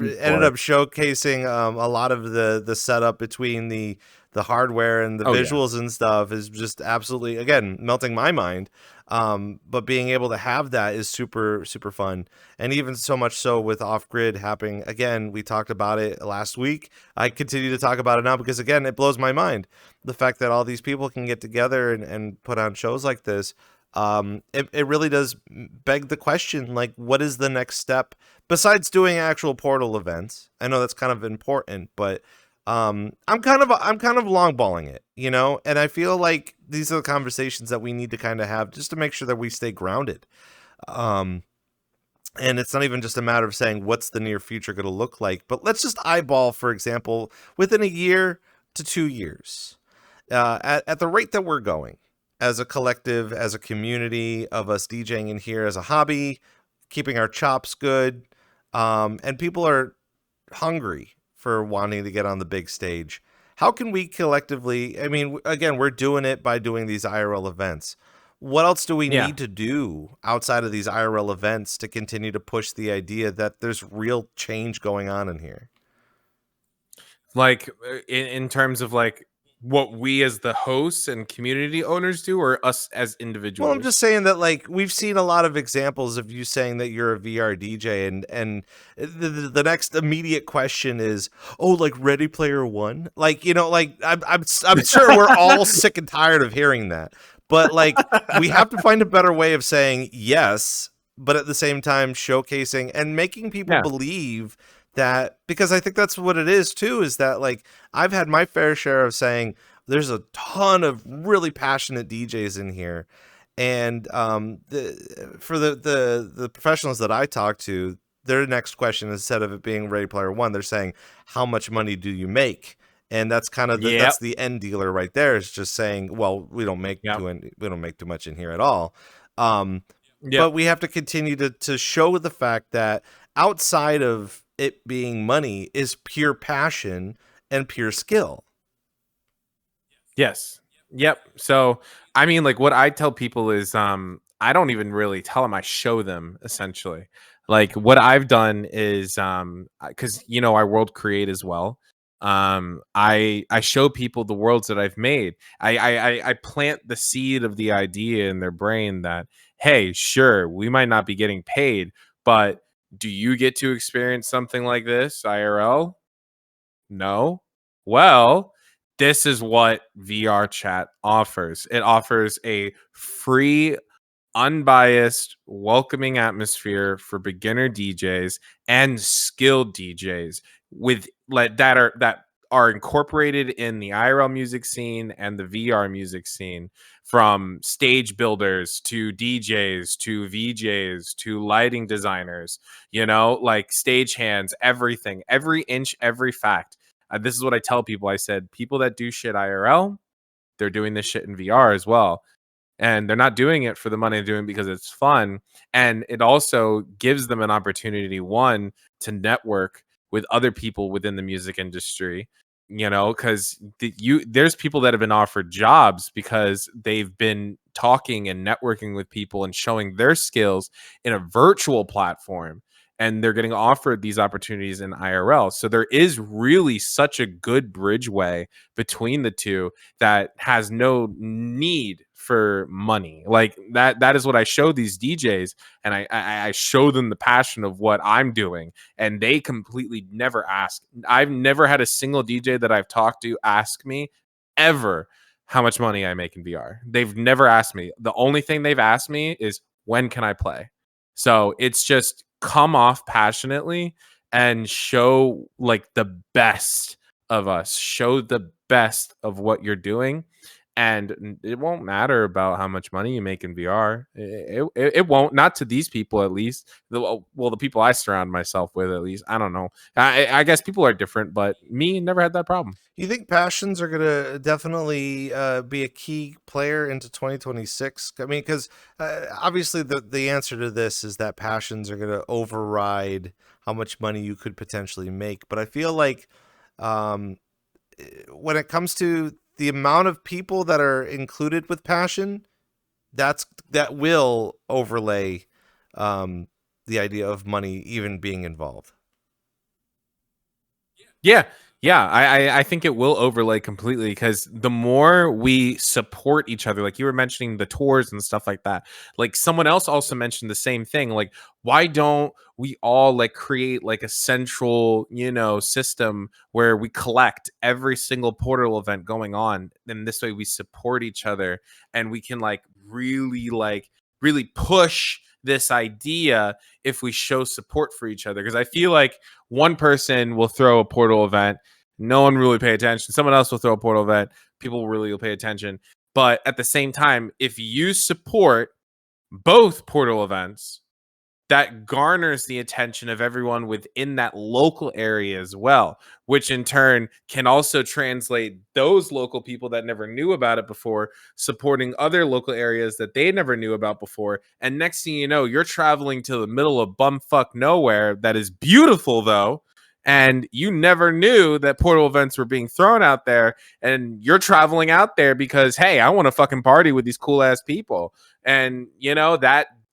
showcasing a lot of the setup between the hardware and the visuals and stuff is just absolutely, again, melting my mind. But being able to have that is super, super fun. And even so much so with off-grid happening, again, we talked about it last week. I continue to talk about it now because, again, it blows my mind. The fact that all these people can get together and put on shows like this. It really does beg the question, like, what is the next step besides doing actual portal events? I know that's kind of important, but I'm kind of longballing it, and I feel like these are the conversations that we need to kind of have just to make sure that we stay grounded. And it's not even just a matter of saying what's the near future going to look like, but let's just eyeball, for example, within a year to 2 years, at the rate that we're going. As a collective, as a community of us DJing in here as a hobby, keeping our chops good, and people are hungry for wanting to get on the big stage. How can we collectively, I mean, again, we're doing it by doing these IRL events. What else do we need to do outside of these IRL events to continue to push the idea that there's real change going on in here? Like in terms of like, what we as the hosts and community owners do, or us as individuals? Well, I'm just saying that, like, we've seen a lot of examples of you saying that you're a VR DJ, and the next immediate question is, oh, like Ready Player One, like, like I'm sure we're all sick and tired of hearing that, but like we have to find a better way of saying yes, but at the same time showcasing and making people believe that, because I think that's what it is too, is that like I've had my fair share of saying there's a ton of really passionate DJs in here, and for the professionals that I talk to, their next question, instead of it being Ready Player One, they're saying, how much money do you make? And that's kind of that's the end dealer right there, is just saying, well, we don't make too much in here at all. But we have to continue to show the fact that outside of it being money is pure passion and pure skill. Yes. Yep. So, I mean, like what I tell people is, I don't even really tell them, I show them essentially. Like what I've done is, cause I world create as well. I show people the worlds that I've made. I plant the seed of the idea in their brain that, hey, sure, we might not be getting paid, but do you get to experience something like this IRL? No. Well, this is what VRChat offers. It offers a free, unbiased, welcoming atmosphere for beginner DJs and skilled DJs that are incorporated in the IRL music scene and the VR music scene, from stage builders to DJs to VJs to lighting designers, like stagehands, everything, every inch, every fact. This is what I tell people. I said, people that do shit IRL, they're doing this shit in VR as well. And they're not doing it for the money, they're doing it because it's fun. And it also gives them an opportunity, one, to network with other people within the music industry, because there's people that have been offered jobs because they've been talking and networking with people and showing their skills in a virtual platform. and they're getting offered these opportunities in IRL. So there is really such a good bridgeway between the two that has no need for money. Like that is what I show these DJs, and I show them the passion of what I'm doing, and they completely never ask. I've never had a single DJ that I've talked to ask me ever how much money I make in VR. They've never asked me. The only thing they've asked me is, when can I play? So it's just come off passionately and show like the best of us, show the best of what you're doing. And it won't matter about how much money you make in VR. It won't, not to these people at least. Well, the people I surround myself with at least. I don't know. I guess people are different, but me never had that problem. You think passions are going to definitely be a key player into 2026? I mean, because obviously the answer to this is that passions are going to override how much money you could potentially make. But I feel like when it comes to the amount of people that are included with passion, that will overlay the idea of money even being involved. Yeah, I think it will overlay completely, because the more we support each other, like you were mentioning the tours and stuff like that, like someone else also mentioned the same thing. Like, why don't we all like create like a central, system where we collect every single portal event going on, and this way we support each other, and we can really push this idea if we show support for each other. Because I feel like one person will throw a portal event, no one really pay attention. Someone else will throw a portal event, people really will pay attention. But at the same time, if you support both portal events, that garners the attention of everyone within that local area as well, which in turn can also translate those local people that never knew about it before, supporting other local areas that they never knew about before. And next thing you know, you're traveling to the middle of bumfuck nowhere that is beautiful, though, and you never knew that portal events were being thrown out there, and you're traveling out there because, hey, I want to fucking party with these cool ass people. And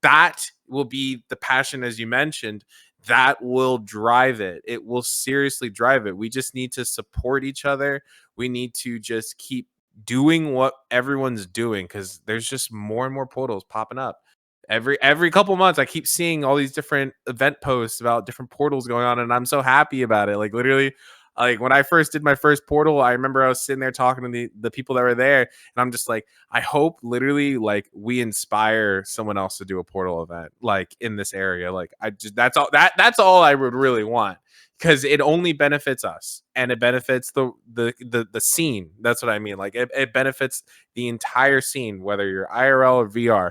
that will be the passion, as you mentioned, that will drive it. It will seriously drive it. We just need to support each other. We need to just keep doing what everyone's doing, because there's just more and more portals popping up. Every couple months, I keep seeing all these different event posts about different portals going on, and I'm so happy about it. Like, literally, like when I first did my first portal, I remember I was sitting there talking to the people that were there, and I'm just like, I hope literally like we inspire someone else to do a portal event like in this area. Like, that's all I would really want, because it only benefits us, and it benefits the scene. That's what I mean. Like, it benefits the entire scene, whether you're IRL or VR.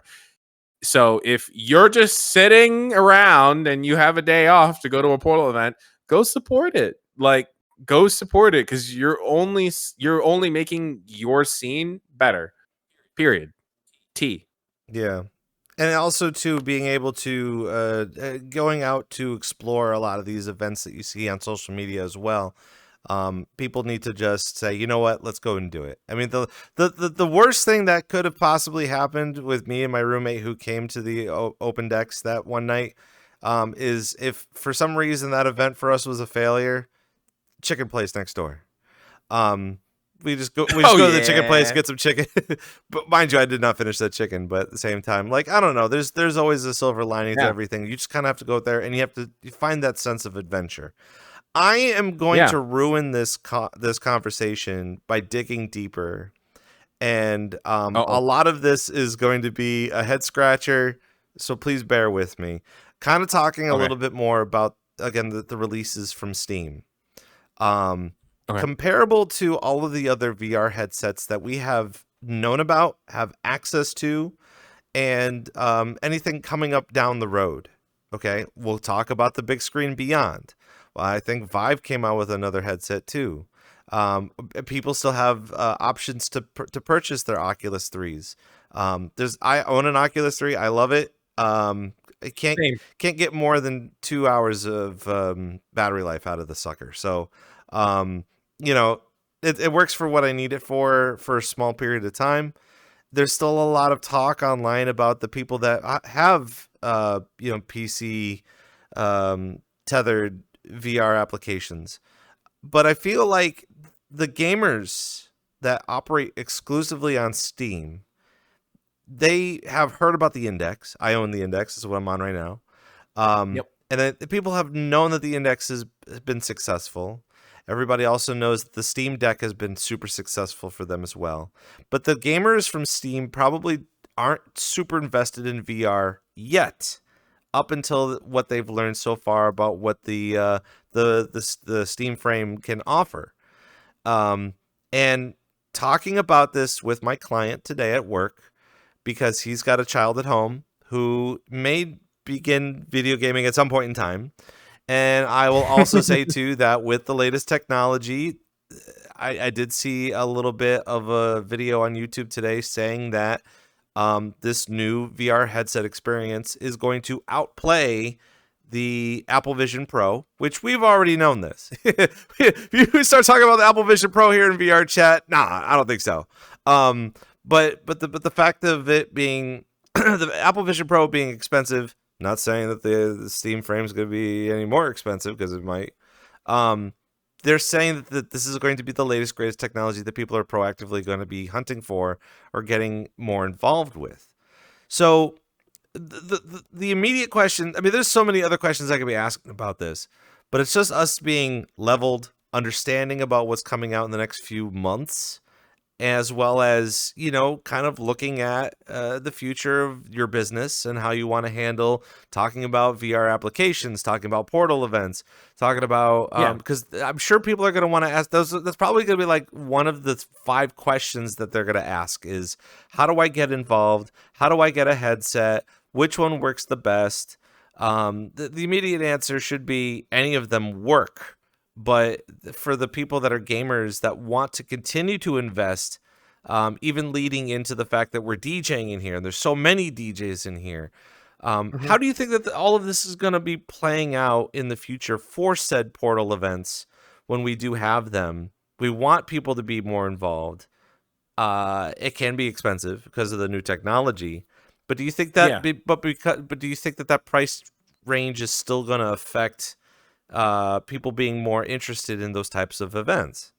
So if you're just sitting around and you have a day off to go to a portal event, go support it. Like, go support it, because you're only making your scene better. Period. T. Yeah. And also, too, being able to going out to explore a lot of these events that you see on social media as well. People need to just say, you know what, let's go and do it. I mean, the worst thing that could have possibly happened with me and my roommate who came to the open decks that one night is if for some reason that event for us was a failure. Chicken place next door. We just go to the chicken place, get some chicken. But mind you, I did not finish that chicken. But at the same time, like, I don't know, there's always a silver lining to everything. You just kind of have to go there, and you have to find that sense of adventure. I am going to ruin this conversation by digging deeper, and a lot of this is going to be a head scratcher. So please bear with me. Kind of talking a little bit more about, again, the releases from Steam. Comparable to all of the other VR headsets that we have known about, have access to, and anything coming up down the road. Okay, we'll talk about the big screen beyond. Well, I think Vive came out with another headset too. People still have options to purchase their Oculus 3s. I own an Oculus 3. I love it. I can't get more than 2 hours of battery life out of the sucker. So, it works for what I need it for a small period of time. There's still a lot of talk online about the people that have, PC tethered VR applications. But I feel like the gamers that operate exclusively on Steam, they have heard about the Index. I own the Index. This is what I'm on right now. Yep. And then people have known that the Index has been successful. Everybody also knows that the Steam Deck has been super successful for them as well. But the gamers from Steam probably aren't super invested in VR yet, up until what they've learned so far about what the Steam frame can offer. And talking about this with my client today at work, because he's got a child at home who may begin video gaming at some point in time. And I will also say, too, that with the latest technology, I did see a little bit of a video on YouTube today saying that this new VR headset experience is going to outplay the Apple Vision Pro, which we've already known this. If you start talking about the Apple Vision Pro here in VR chat, nah, I don't think so. But the fact of it being the Apple Vision Pro being expensive, not saying that the Steam frame is going to be any more expensive, because it might. They're saying that this is going to be the latest, greatest technology that people are proactively going to be hunting for or getting more involved with. So the immediate question, I mean, there's so many other questions I could be asking about this, but it's just us being leveled, understanding about what's coming out in the next few months, as well as, kind of looking at the future of your business and how you want to handle talking about VR applications, talking about portal events, talking about, because I'm sure people are going to want to ask those. That's probably going to be like one of the 5 questions that they're going to ask is, how do I get involved? How do I get a headset? Which one works the best? The immediate answer should be any of them work. But for the people that are gamers that want to continue to invest, even leading into the fact that we're DJing in here, and there's so many DJs in here, how do you think that all of this is going to be playing out in the future for said portal events when we do have them? We want people to be more involved. It can be expensive because of the new technology, but do you think that? But do you think that price range is still going to affect people being more interested in those types of events?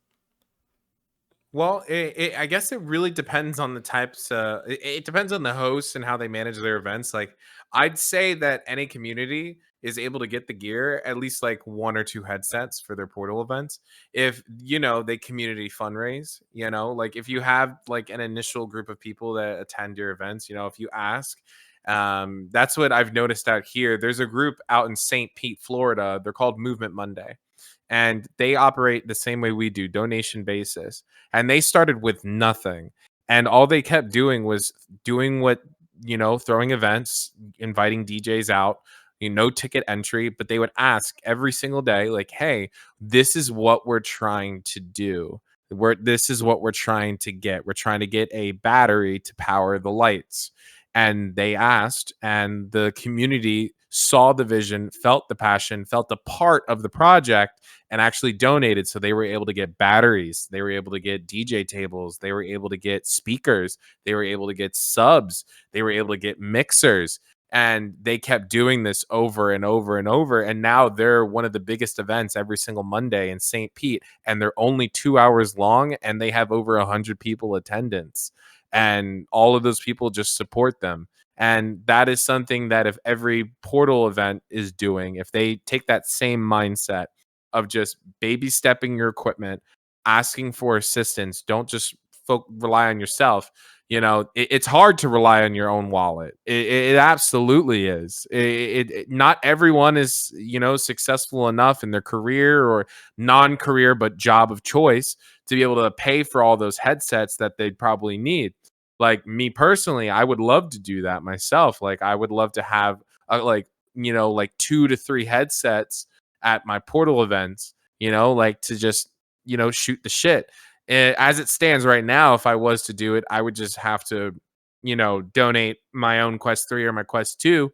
Well, I guess it really depends on the types. It depends on the hosts and how they manage their events. Like, I'd say that any community is able to get the gear, at least like 1 or 2 headsets for their portal events. If, they community fundraise, like if you have like an initial group of people that attend your events, if you ask, that's what I've noticed out here. There's a group out in St. Pete, Florida. They're called Movement Monday. And they operate the same way we do, donation basis. And they started with nothing. And all they kept doing was doing what, throwing events, inviting DJs out, no ticket entry, but they would ask every single day, like, hey, this is what we're trying to do. This is what we're trying to get. We're trying to get a battery to power the lights. And they asked, and the community saw the vision, felt the passion, felt a part of the project, and actually donated. So they were able to get batteries. They were able to get DJ tables. They were able to get speakers. They were able to get subs. They were able to get mixers. And they kept doing this over and over and over. And now they're one of the biggest events every single Monday in St. Pete. And they're only 2 hours long, and they have over 100 people attendance. And all of those people just support them. And that is something that if every portal event is doing, if they take that same mindset of just baby stepping your equipment, asking for assistance, don't just rely on yourself. It's hard to rely on your own wallet. It absolutely is. Not everyone is, successful enough in their career or non-career, but job of choice to be able to pay for all those headsets that they'd probably need. Like me personally, I would love to do that myself. Like I would love to have like 2 to 3 headsets at my portal events, like to just, shoot the shit. As it stands right now, if I was to do it, I would just have to, donate my own Quest 3 or my Quest 2,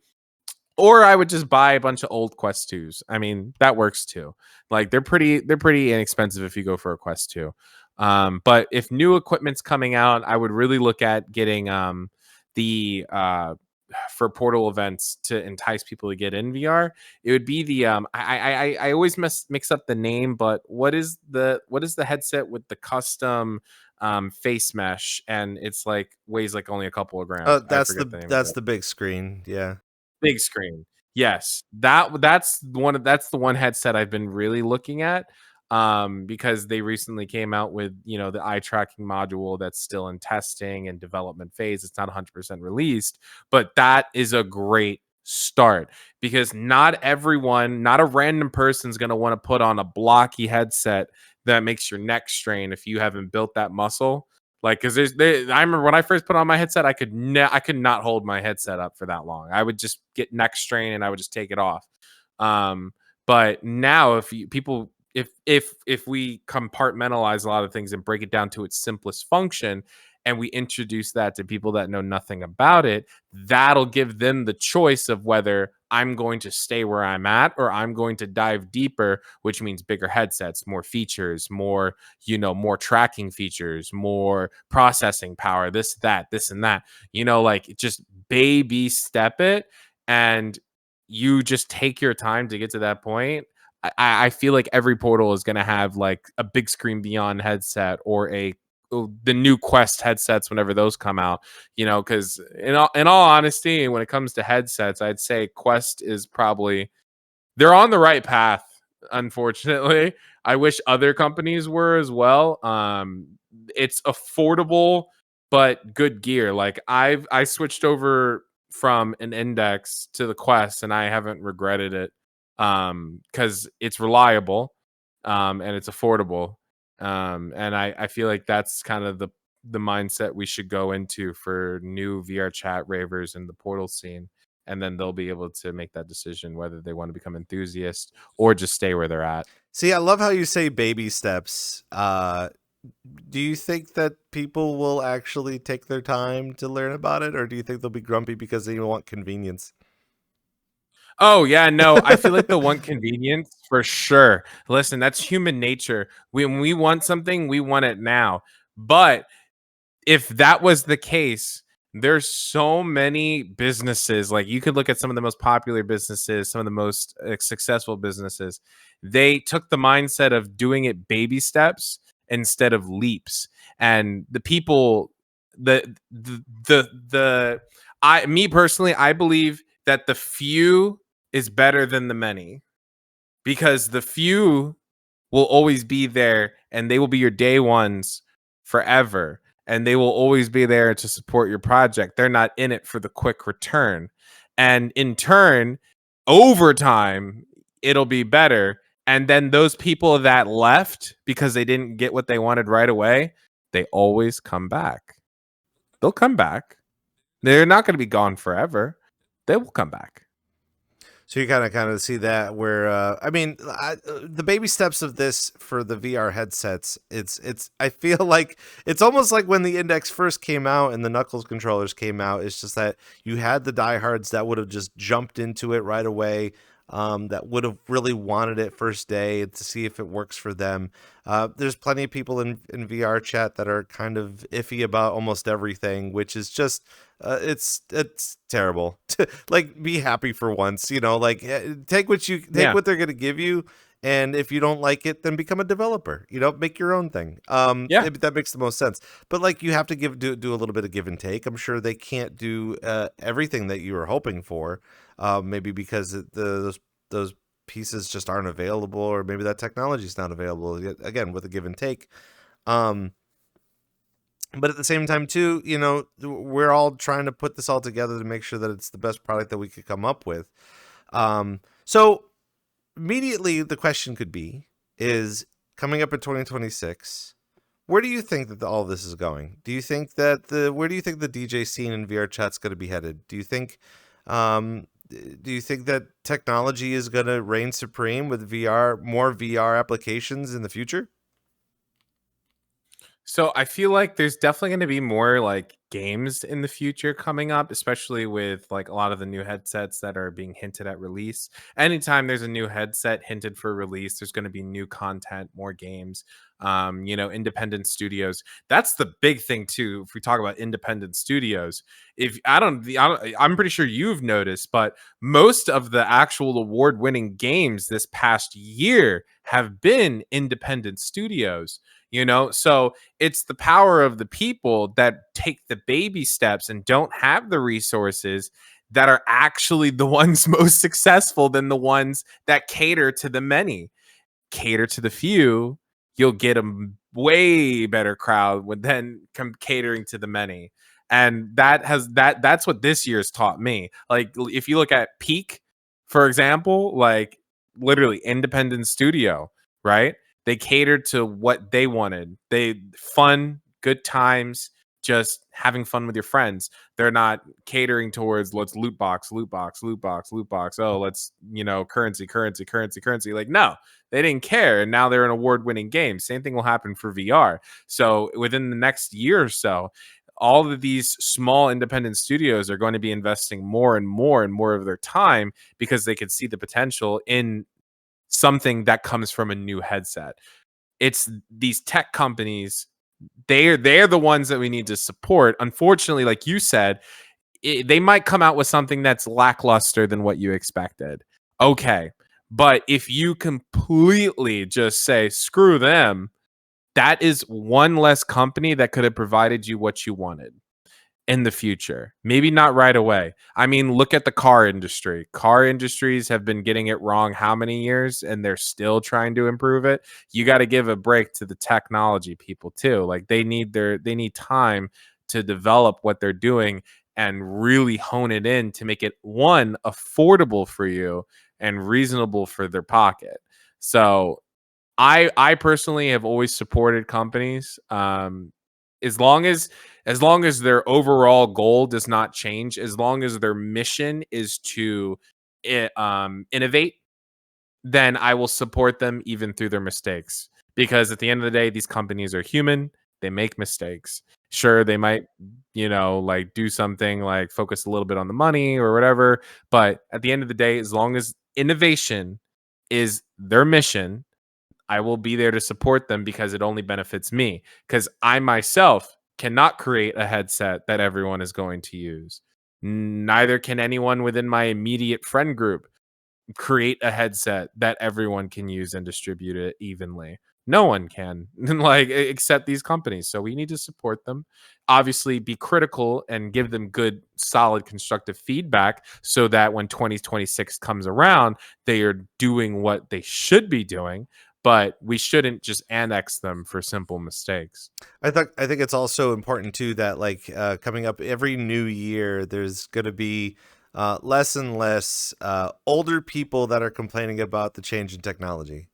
or I would just buy a bunch of old Quest 2s. I mean, that works too. Like they're pretty inexpensive if you go for a Quest 2. But if new equipment's coming out, I would really look at getting the for portal events to entice people to get in VR, it would be the I always mix up the name, but what is the headset with the custom face mesh, and it's like weighs like only a couple of grams. I forget the name of it. the big screen. Yeah. Big screen. Yes. That's the one headset I've been really looking at, because they recently came out with, the eye tracking module that's still in testing and development phase. It's not 100% released, but that is a great start, because not a random person's going to want to put on a blocky headset that makes your neck strain if you haven't built that muscle. Like, because I remember when I first put on my headset, I could not hold my headset up for that long. I would just get neck strain and I would just take it off. But now, if we compartmentalize a lot of things and break it down to its simplest function, and we introduce that to people that know nothing about it, that'll give them the choice of whether I'm going to stay where I'm at or I'm going to dive deeper, which means bigger headsets, more features, more tracking features, more processing power, this, and that, like, just baby step it, and you just take your time to get to that point. I feel like every portal is going to have like a big screen beyond headset, or the new Quest headsets whenever those come out, because in all honesty, when it comes to headsets, I'd say Quest is probably, they're on the right path. Unfortunately, I wish other companies were as well. It's affordable but good gear. Like, I switched over from an Index to the Quest, and I haven't regretted it, because it's reliable, and it's affordable. And I feel like that's kind of the mindset we should go into for new VRChat ravers in the portal scene. And then they'll be able to make that decision whether they want to become enthusiasts or just stay where they're at. See, I love how you say baby steps. Do you think that people will actually take their time to learn about it, or do you think they'll be grumpy because they want convenience? Oh, yeah, no, I feel like they'll want convenience for sure. Listen, that's human nature. When we want something, we want it now. But if that was the case, there's so many businesses. Like, you could look at some of the most popular businesses, some of the most successful businesses. They took the mindset of doing it baby steps instead of leaps. And the people, me personally, I believe that the few is better than the many, because the few will always be there and they will be your day ones forever, and they will always be there to support your project. They're not in it for the quick return. And in turn, over time, it'll be better. And then those people that left because they didn't get what they wanted right away, they always come back. They'll come back. They're not going to be gone forever. They will come back. So you kind of see that where, the baby steps of this for the VR headsets, I feel like it's almost like when the Index first came out and the Knuckles controllers came out. It's just that you had the diehards that would have just jumped into it right away, that would have really wanted it first day to see if it works for them. There's plenty of people in VR chat that are kind of iffy about almost everything, which is just, it's terrible. Like, be happy for once, like, take what they're going to give you. And if you don't like it, then become a developer, make your own thing. That makes the most sense. But like, you have to do a little bit of give and take. I'm sure they can't do everything that you were hoping for. Maybe because those pieces just aren't available, or maybe that technology is not available. Again, with a give and take. But at the same time, too, we're all trying to put this all together to make sure that it's the best product that we could come up with. So immediately the question could be, is coming up in 2026, where do you think that all of this is going? Do you think that where do you think the DJ scene in VR chat's going to be headed? Do you think that technology is going to reign supreme with more VR applications in the future? So I feel like there's definitely going to be more like games in the future coming up, especially with like a lot of the new headsets that are being hinted at release. Anytime there's a new headset hinted for release, there's going to be new content, more games. Independent studios. That's the big thing too. If we talk about independent studios, if I'm pretty sure you've noticed, but most of the actual award-winning games this past year have been independent studios. So it's the power of the people that take the baby steps and don't have the resources that are actually the ones most successful than the ones that cater to the many. Cater to the few, you'll get a way better crowd than catering to the many. And that's what this year's taught me. Like if you look at Peak, for example, like literally independent studio, right? They catered to what they wanted. They fun, good times, just having fun with your friends. They're not catering towards let's loot box, loot box, loot box, loot box. Oh, let's, currency, currency, currency, currency. Like, no, they didn't care. And now they're an award-winning game. Same thing will happen for VR. So within the next year or so, all of these small independent studios are going to be investing more and more and more of their time because they could see the potential in something that comes from a new headset. It's these tech companies, they're the ones that we need to support. Unfortunately, like you said, they might come out with something that's lackluster than what you expected. Okay. But if you completely just say, screw them, that is one less company that could have provided you what you wanted in the future. Maybe not right away. I mean, look at the car industry. Car industries have been getting it wrong how many years, and they're still trying to improve it. You got to give a break to the technology people too. Like they need time to develop what they're doing and really hone it in to make it one affordable for you and reasonable for their pocket. So I personally have always supported companies as long as their overall goal does not change, as long as their mission is to innovate, then I will support them even through their mistakes. Because at the end of the day, these companies are human. They make mistakes. Sure, they might, like do something like focus a little bit on the money or whatever. But at the end of the day, as long as innovation is their mission, I will be there to support them because it only benefits me. Because I myself cannot create a headset that everyone is going to use. Neither can anyone within my immediate friend group create a headset that everyone can use and distribute it evenly. No one can, like, except these companies. So we need to support them. Obviously, be critical and give them good, solid, constructive feedback so that when 2026 comes around, they are doing what they should be doing. But we shouldn't just annex them for simple mistakes. I think it's also important too that like coming up every new year, there's going to be less and less older people that are complaining about the change in technology.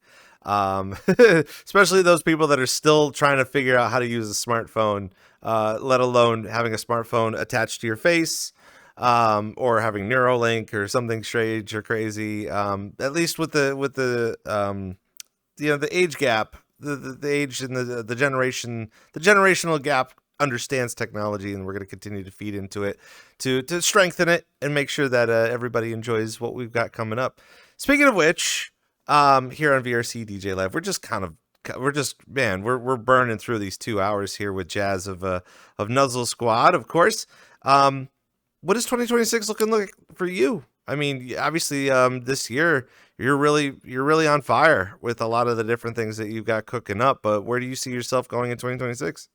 Especially those people that are still trying to figure out how to use a smartphone, let alone having a smartphone attached to your face, or having Neuralink or something strange or crazy. At least with the the age gap, the age and the generational gap understands technology, and we're going to continue to feed into it to strengthen it and make sure that everybody enjoys what we've got coming up. Speaking of which, here on VRCDJ Live, we're burning through these 2 hours here with Jazz of Nuzzle Squad, of course. What is 2026 looking like for you? I mean, obviously, this year you're really on fire with a lot of the different things that you've got cooking up. But where do you see yourself going in 2026?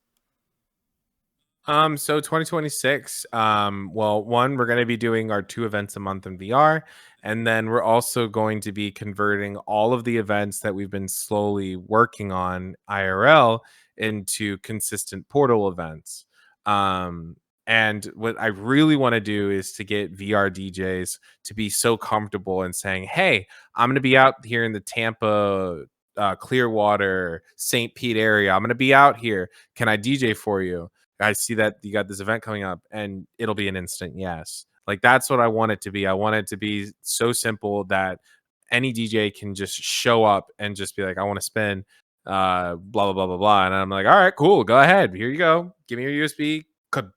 So 2026, well, one, we're going to be doing our 2 events a month in VR, and then we're also going to be converting all of the events that we've been slowly working on IRL into consistent portal events. And what I really want to do is to get VR DJs to be so comfortable in saying, "Hey, I'm going to be out here in the Tampa, Clearwater, St. Pete area. I'm going to be out here. Can I DJ for you? I see that you got this event coming up," and it'll be an instant yes. Like that's what I want it to be. I want it to be so simple that any DJ can just show up and just be like, "I want to spin." blah blah blah blah blah. And I'm like, all right, cool, go ahead. Here you go. Give me your USB.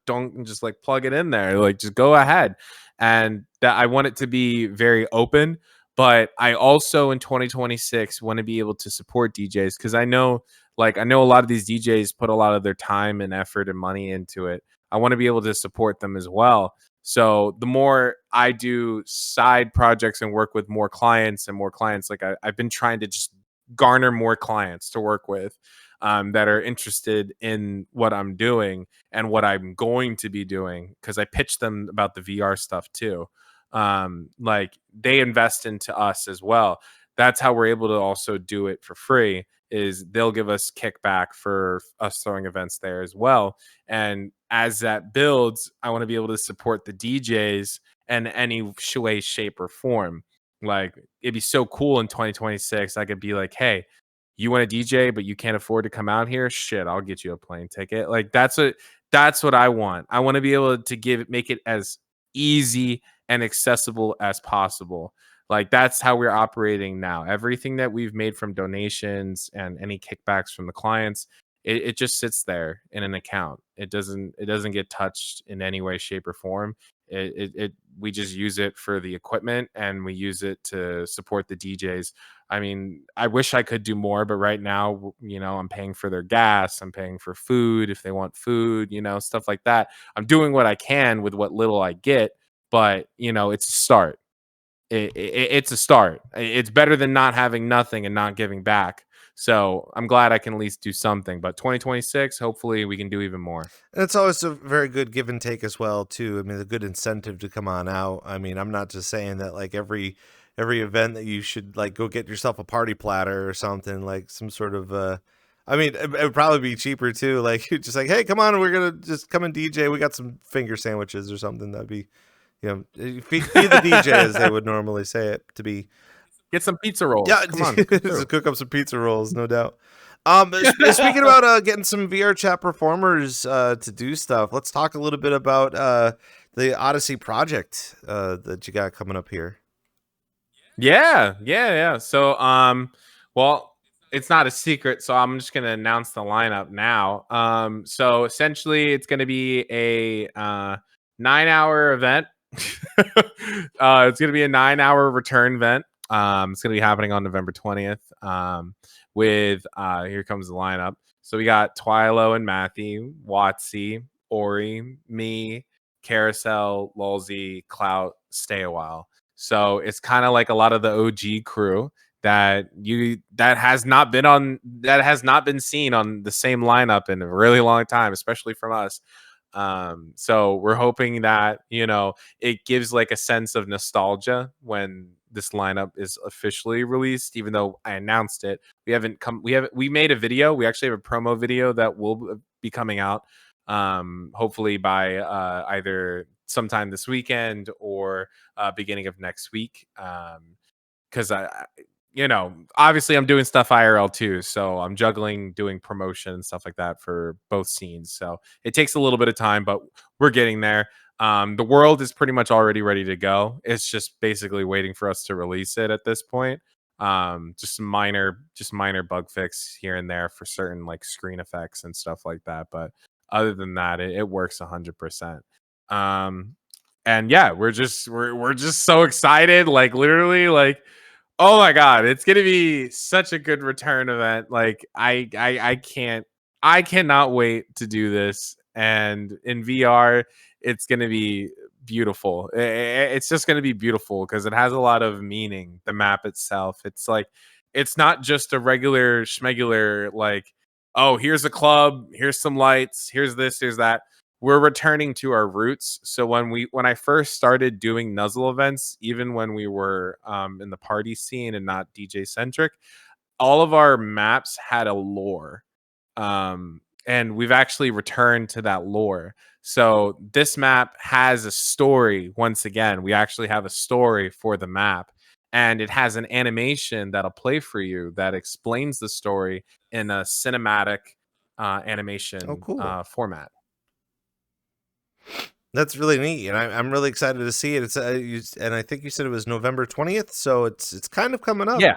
Don't just like plug it in there. Like just go ahead. And that I want it to be very open. But I also in 2026 want to be able to support DJs because I know a lot of these DJs put a lot of their time and effort and money into it. I want to be able to support them as well. So the more I do side projects and work with more clients and more clients, like I've been trying to just garner more clients to work with that are interested in what I'm doing and what I'm going to be doing because I pitch them about the VR stuff too. Like they invest into us as well. That's how we're able to also do it for free is they'll give us kickback for us throwing events there as well. And as that builds, I want to be able to support the DJs in any way, shape, or form. Like it'd be so cool in 2026. I could be like, hey, you want a DJ, but you can't afford to come out here? Shit, I'll get you a plane ticket. Like that's what I want. I want to be able to make it as easy and accessible as possible. Like that's how we're operating now. Everything that we've made from donations and any kickbacks from the clients, it just sits there in an account. It doesn't get touched in any way, shape, or form. We just use it for the equipment and we use it to support the DJs. I mean, I wish I could do more, but right now, I'm paying for their gas, I'm paying for food if they want food, stuff like that. I'm doing what I can with what little I get, but it's a start. It's a start. It's better than not having nothing and not giving back. So I'm glad I can at least do something. But 2026, hopefully we can do even more. And it's always a very good give and take as well, too. I mean, a good incentive to come on out. I mean, I'm not just saying that like every event that you should like go get yourself a party platter or something, like some sort of I mean, it would probably be cheaper too. Like just like, hey, come on, we're gonna just come and DJ. We got some finger sandwiches or something. That'd be, feed the DJ as they would normally say it to be. Get some pizza rolls. Yeah, Come on, just cook up some pizza rolls, no doubt. Speaking about getting some VRChat performers to do stuff, let's talk a little bit about the Odyssey Project that you got coming up here. Yeah. So, well, it's not a secret, so I'm just gonna announce the lineup now. So essentially, it's gonna be a 9-hour event. It's gonna be a 9-hour return event. It's gonna be happening on November 20th. With here comes the lineup. So we got Twilo and Matthew, Watsy, Ori, me, Carousel, Lulzy, Clout, Stay a While. So it's kind of like a lot of the OG crew that has not been seen on the same lineup in a really long time, especially from us. So we're hoping that it gives like a sense of nostalgia when this lineup is officially released. Even though I announced it, we made a video. We actually have a promo video that will be coming out hopefully by either sometime this weekend or beginning of next week. Because obviously I'm doing stuff IRL too, so I'm juggling doing promotion and stuff like that for both scenes. So it takes a little bit of time, but we're getting there. The world is pretty much already ready to go. It's just basically waiting for us to release it at this point. Just minor bug fix here and there for certain like screen effects and stuff like that. But other than that, it works 100%. And yeah, we're just so excited. Like literally, like, oh my god, it's gonna be such a good return event. Like I cannot wait to do this. And in VR, it's gonna be beautiful. It's just gonna be beautiful because it has a lot of meaning. The map itself, it's like it's not just a regular schmegular like, oh, here's a club, here's some lights, here's this, here's that. We're returning to our roots. So when I first started doing Nuzzle events, even when we were in the party scene and not DJ centric, all of our maps had a lore. And we've actually returned to that lore. So this map has a story. Once again, we actually have a story for the map, and it has an animation that'll play for you that explains the story in a cinematic animation format. That's really neat, and I'm really excited to see it. It's and I think you said it was November 20th, so it's kind of coming up. Yeah.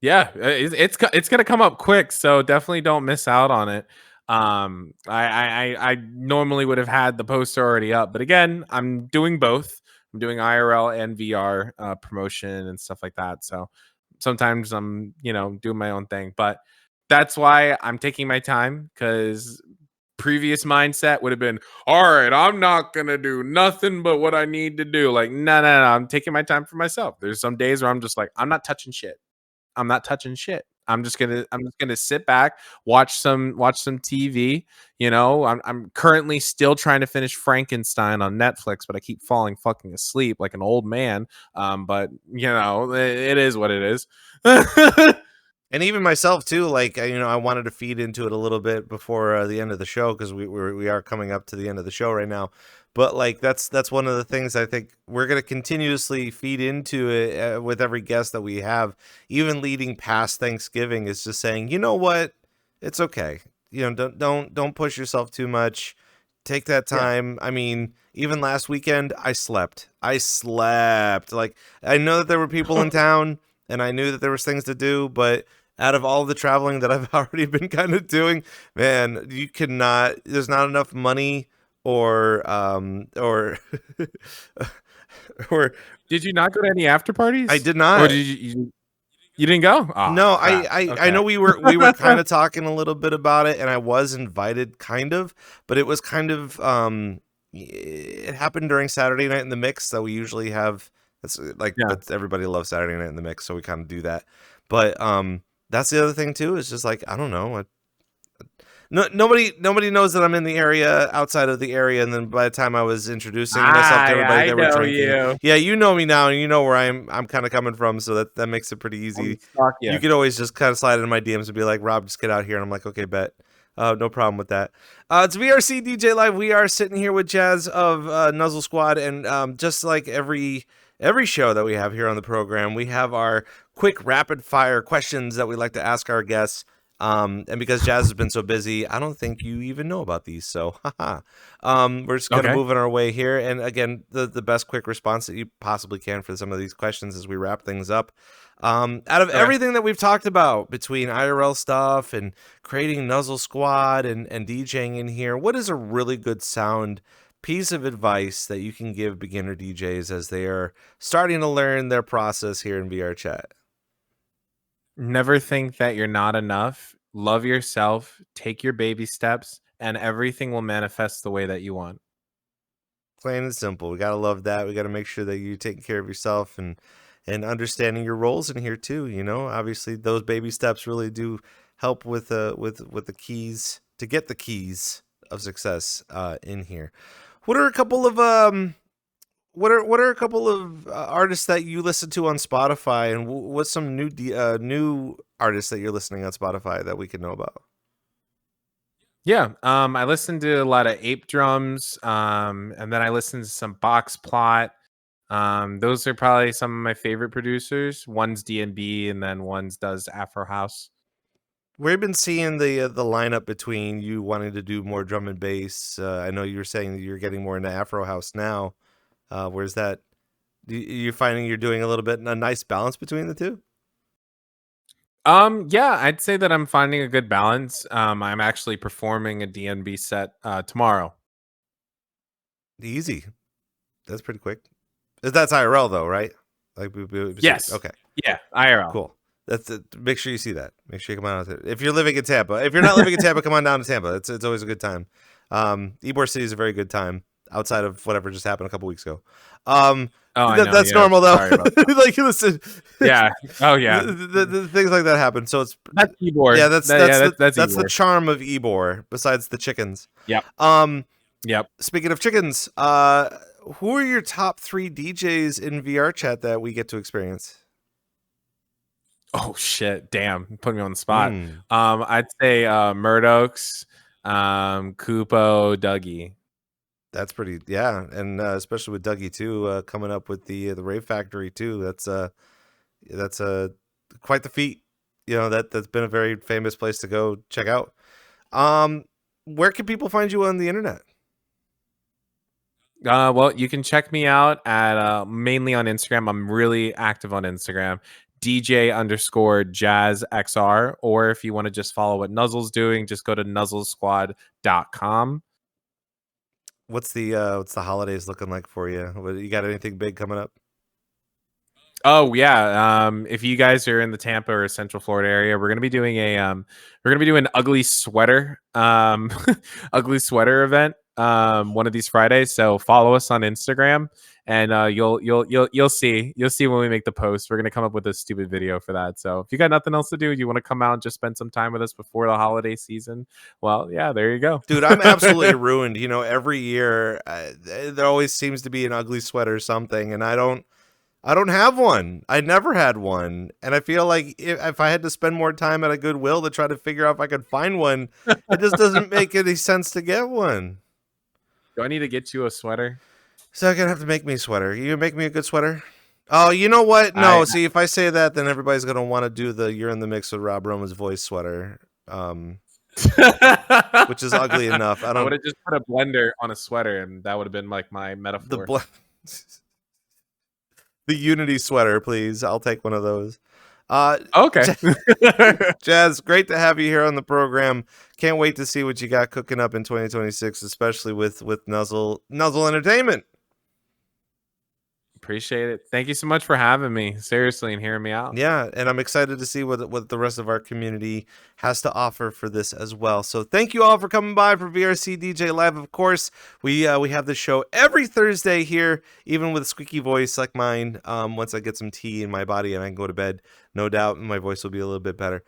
Yeah, it's gonna come up quick, so definitely don't miss out on it. I normally would have had the poster already up, but again, I'm doing both. I'm doing IRL and VR promotion and stuff like that. So sometimes I'm doing my own thing, but that's why I'm taking my time, because previous mindset would have been, all right, I'm not gonna do nothing but what I need to do. Like, no, I'm taking my time for myself. There's some days where I'm just like, I'm not touching shit. I'm not touching shit. I'm just gonna sit back, watch some TV. I'm currently still trying to finish Frankenstein on Netflix, but I keep falling fucking asleep like an old man. But it is what it is. And even myself too, like I wanted to feed into it a little bit before the end of the show, because we are coming up to the end of the show right now. But like that's one of the things I think we're gonna continuously feed into it with every guest that we have, even leading past Thanksgiving. Is just saying, you know what, it's okay. Don't push yourself too much. Take that Yeah. time. I mean, even last weekend, I slept. Like, I know that there were people in town, and I knew that there was things to do, but out of all the traveling that I've already been kind of doing, man, you cannot. There's not enough money or or Did you not go to any after parties? I did Or not. did you didn't go? Oh, No, crap. I know we were kind of talking a little bit about it, and I was invited kind of, but it was kind of it happened during Saturday Night in the Mix that we usually have. That's like Yeah. that's everybody loves Saturday Night in the Mix, so we kind of do that. But that's the other thing too. Is just like, I don't know. Nobody knows that I'm in the area outside of the area, and then by the time I was introducing myself to everybody, I they were know drinking. you. Yeah, you know me now, and you know where I'm kind of coming from, so that makes it pretty easy. Yeah. You could always just kind of slide into my DMs and be like, Rob, just get out here, and I'm like, okay, bet. No problem with that. It's VRCDJ Live. We are sitting here with Jazz of Nuzzle Squad, and just like every show that we have here on the program, we have our quick rapid fire questions that we like to ask our guests. And because Jazz has been so busy, I don't think you even know about these. So, haha. We're just kind of moving our way here. And again, the best quick response that you possibly can for some of these questions as we wrap things up. Out of everything that we've talked about between IRL stuff and creating Nuzzle Squad and DJing in here, what is a really good sound piece of advice that you can give beginner DJs as they are starting to learn their process here in VRChat? Never think that you're not enough. Love yourself, take your baby steps, and everything will manifest the way that you want. Plain and simple. We gotta love that. We gotta make sure that you're taking care of yourself and understanding your roles in here too. Obviously those baby steps really do help with the keys to get the keys of success in here. What are a couple of artists that you listen to on Spotify, and what's some new artists that you're listening on Spotify that we can know about? Yeah, I listened to a lot of Ape Drums, and then I listened to some Box Plot. Those are probably some of my favorite producers. One's D&B, and then one's does Afro House. We've been seeing the lineup between you wanting to do more drum and bass. I know you were saying that you're getting more into Afro House now. Where's that? You're finding you're doing a little bit a nice balance between the two? Yeah, I'd say that I'm finding a good balance. I'm actually performing a DNB set tomorrow. Easy. That's pretty quick. That's IRL though, right? Like Yes. Okay. Yeah, IRL. Cool. That's Make sure you see that. Make sure you come out. If you're living in Tampa, if you're not living in Tampa, come on down to Tampa. It's always a good time. Ybor City is a very good time outside of whatever just happened a couple weeks ago. That's normal though. Like, listen. Yeah. Oh yeah. The things like that happen. So that's Ybor. Yeah, that's Ybor. the charm of Ybor. Besides the chickens. Yep. Yep. Speaking of chickens, who are your top 3 DJs in VRChat that we get to experience? Oh shit! Damn, put me on the spot. I'd say Murdoch's, Kupo, Dougie. That's pretty, yeah, and especially with Dougie too, coming up with the Rave Factory too. That's quite the feat. That's been a very famous place to go check out. Where can people find you on the internet? Well, you can check me out at mainly on Instagram. I'm really active on Instagram. DJ_JazzXR, or if you want to just follow what Nuzzle's doing, just go to nuzzlesquad.com. What's the holidays looking like for you? You got anything big coming up? Oh yeah. If you guys are in the Tampa or Central Florida area, we're gonna be doing ugly sweater ugly sweater event one of these Fridays. So follow us on Instagram, and you'll see when we make the post. We're gonna come up with a stupid video for that. So if you got nothing else to do, you want to come out and just spend some time with us before the holiday season, well, yeah, there you go. Dude, I'm absolutely ruined. Every year there always seems to be an ugly sweater or something, and I don't have one. I never had one. And I feel like if I had to spend more time at a Goodwill to try to figure out if I could find one, it just doesn't make any sense to get one. Do I need to get you a sweater? So you're going to have to make me a sweater. You gonna make me a good sweater? Oh, you know what? No, see, if I say that, then everybody's going to want to do the You're in the Mix with Rob Roman's voice sweater, which is ugly enough. I would have just put a blender on a sweater, and that would have been like my metaphor. The Unity sweater, please. I'll take one of those. Okay. Jazz, great to have you here on the program. Can't wait to see what you got cooking up in 2026, especially with Nuzzle Entertainment. Appreciate it. Thank you so much for having me. Seriously, and hearing me out. Yeah, and I'm excited to see what the rest of our community has to offer for this as well. So thank you all for coming by for VRCDJLIVE. Of course, we have the show every Thursday here, even with a squeaky voice like mine. Once I get some tea in my body and I can go to bed, no doubt my voice will be a little bit better.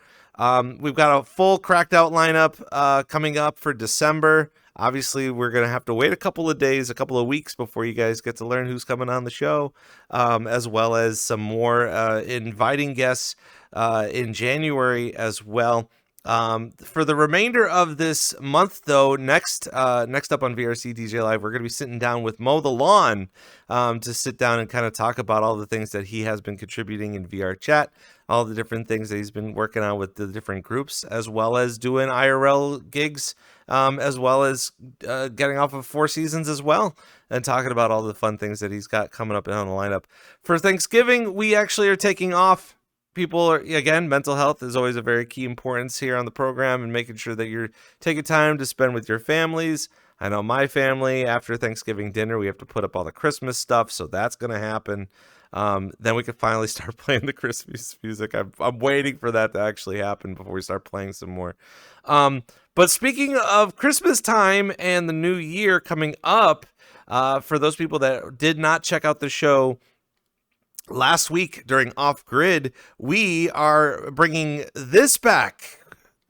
We've got a full cracked out lineup coming up for December. Obviously, we're going to have to wait a couple of days, a couple of weeks before you guys get to learn who's coming on the show, as well as some more inviting guests in January as well. For the remainder of this month, though, next up on VRCDJLIVE, we're going to be sitting down with Mow the Lawn to sit down and kind of talk about all the things that he has been contributing in VRChat, all the different things that he's been working on with the different groups, as well as doing IRL gigs, as well as getting off of Four Seasons as well, and talking about all the fun things that he's got coming up on the lineup. For Thanksgiving, we actually are taking off. People are, again, mental health is always a very key importance here on the program, and making sure that you're taking time to spend with your families. I know my family, after Thanksgiving dinner, we have to put up all the Christmas stuff, so that's going to happen. Then we can finally start playing the Christmas music. I'm waiting for that to actually happen before we start playing some more. But speaking of Christmas time and the new year coming up, for those people that did not check out the show last week during Off Grid, we are bringing this back,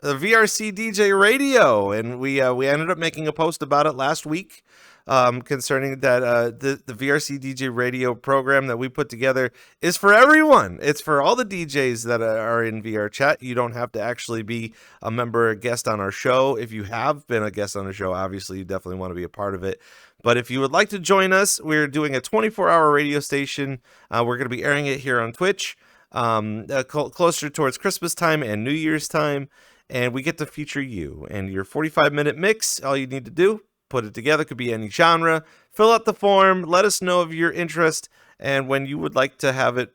the VRC DJ Radio, and we ended up making a post about it last week, concerning that the VRC DJ Radio program that we put together is for everyone. It's for all the DJs that are in VRChat. You don't have to actually be a member or guest on our show. If you have been a guest on the show, obviously you definitely want to be a part of it. But if you would like to join us, we're doing a 24-hour radio station. We're going to be airing it here on Twitch, closer towards Christmas time and New Year's time. And we get to feature you and your 45-minute mix. All you need to do, put it together, could be any genre. Fill out the form. Let us know of your interest and when you would like to have it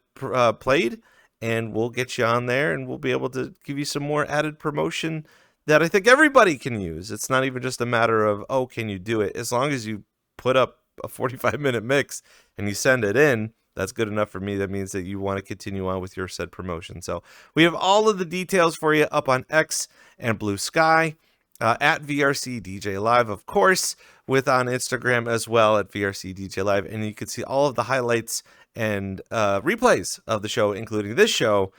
played. And we'll get you on there, and we'll be able to give you some more added promotion that I think everybody can use. It's not even just a matter of, oh, can you do it? As long as you put up a 45-minute mix and you send it in, that's good enough for me. That means that you want to continue on with your said promotion. So we have all of the details for you up on X and Blue Sky, at VRCDJLIVE, of course, with on Instagram as well at VRCDJLIVE. And you can see all of the highlights and replays of the show, including this show,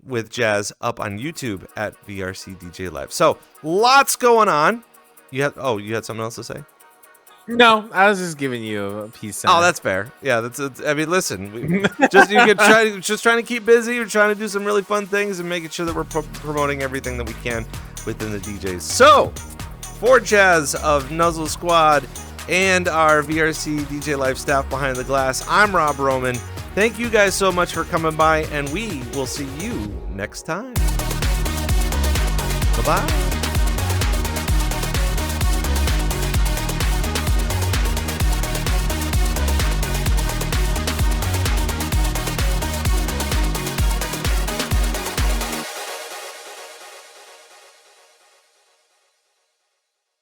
with Jazz up on YouTube at VRCDJLIVE. So lots going on. You had something else to say? No, I was just giving you a piece. Oh, that's fair. Yeah, I mean, listen, just trying to keep busy. We're trying to do some really fun things and making sure that we're promoting everything that we can within the DJs. So, for Jazz of Nuzzle Squad and our VRC DJ Live staff behind the glass, I'm Rob Roman. Thank you guys so much for coming by, and we will see you next time. Bye-bye.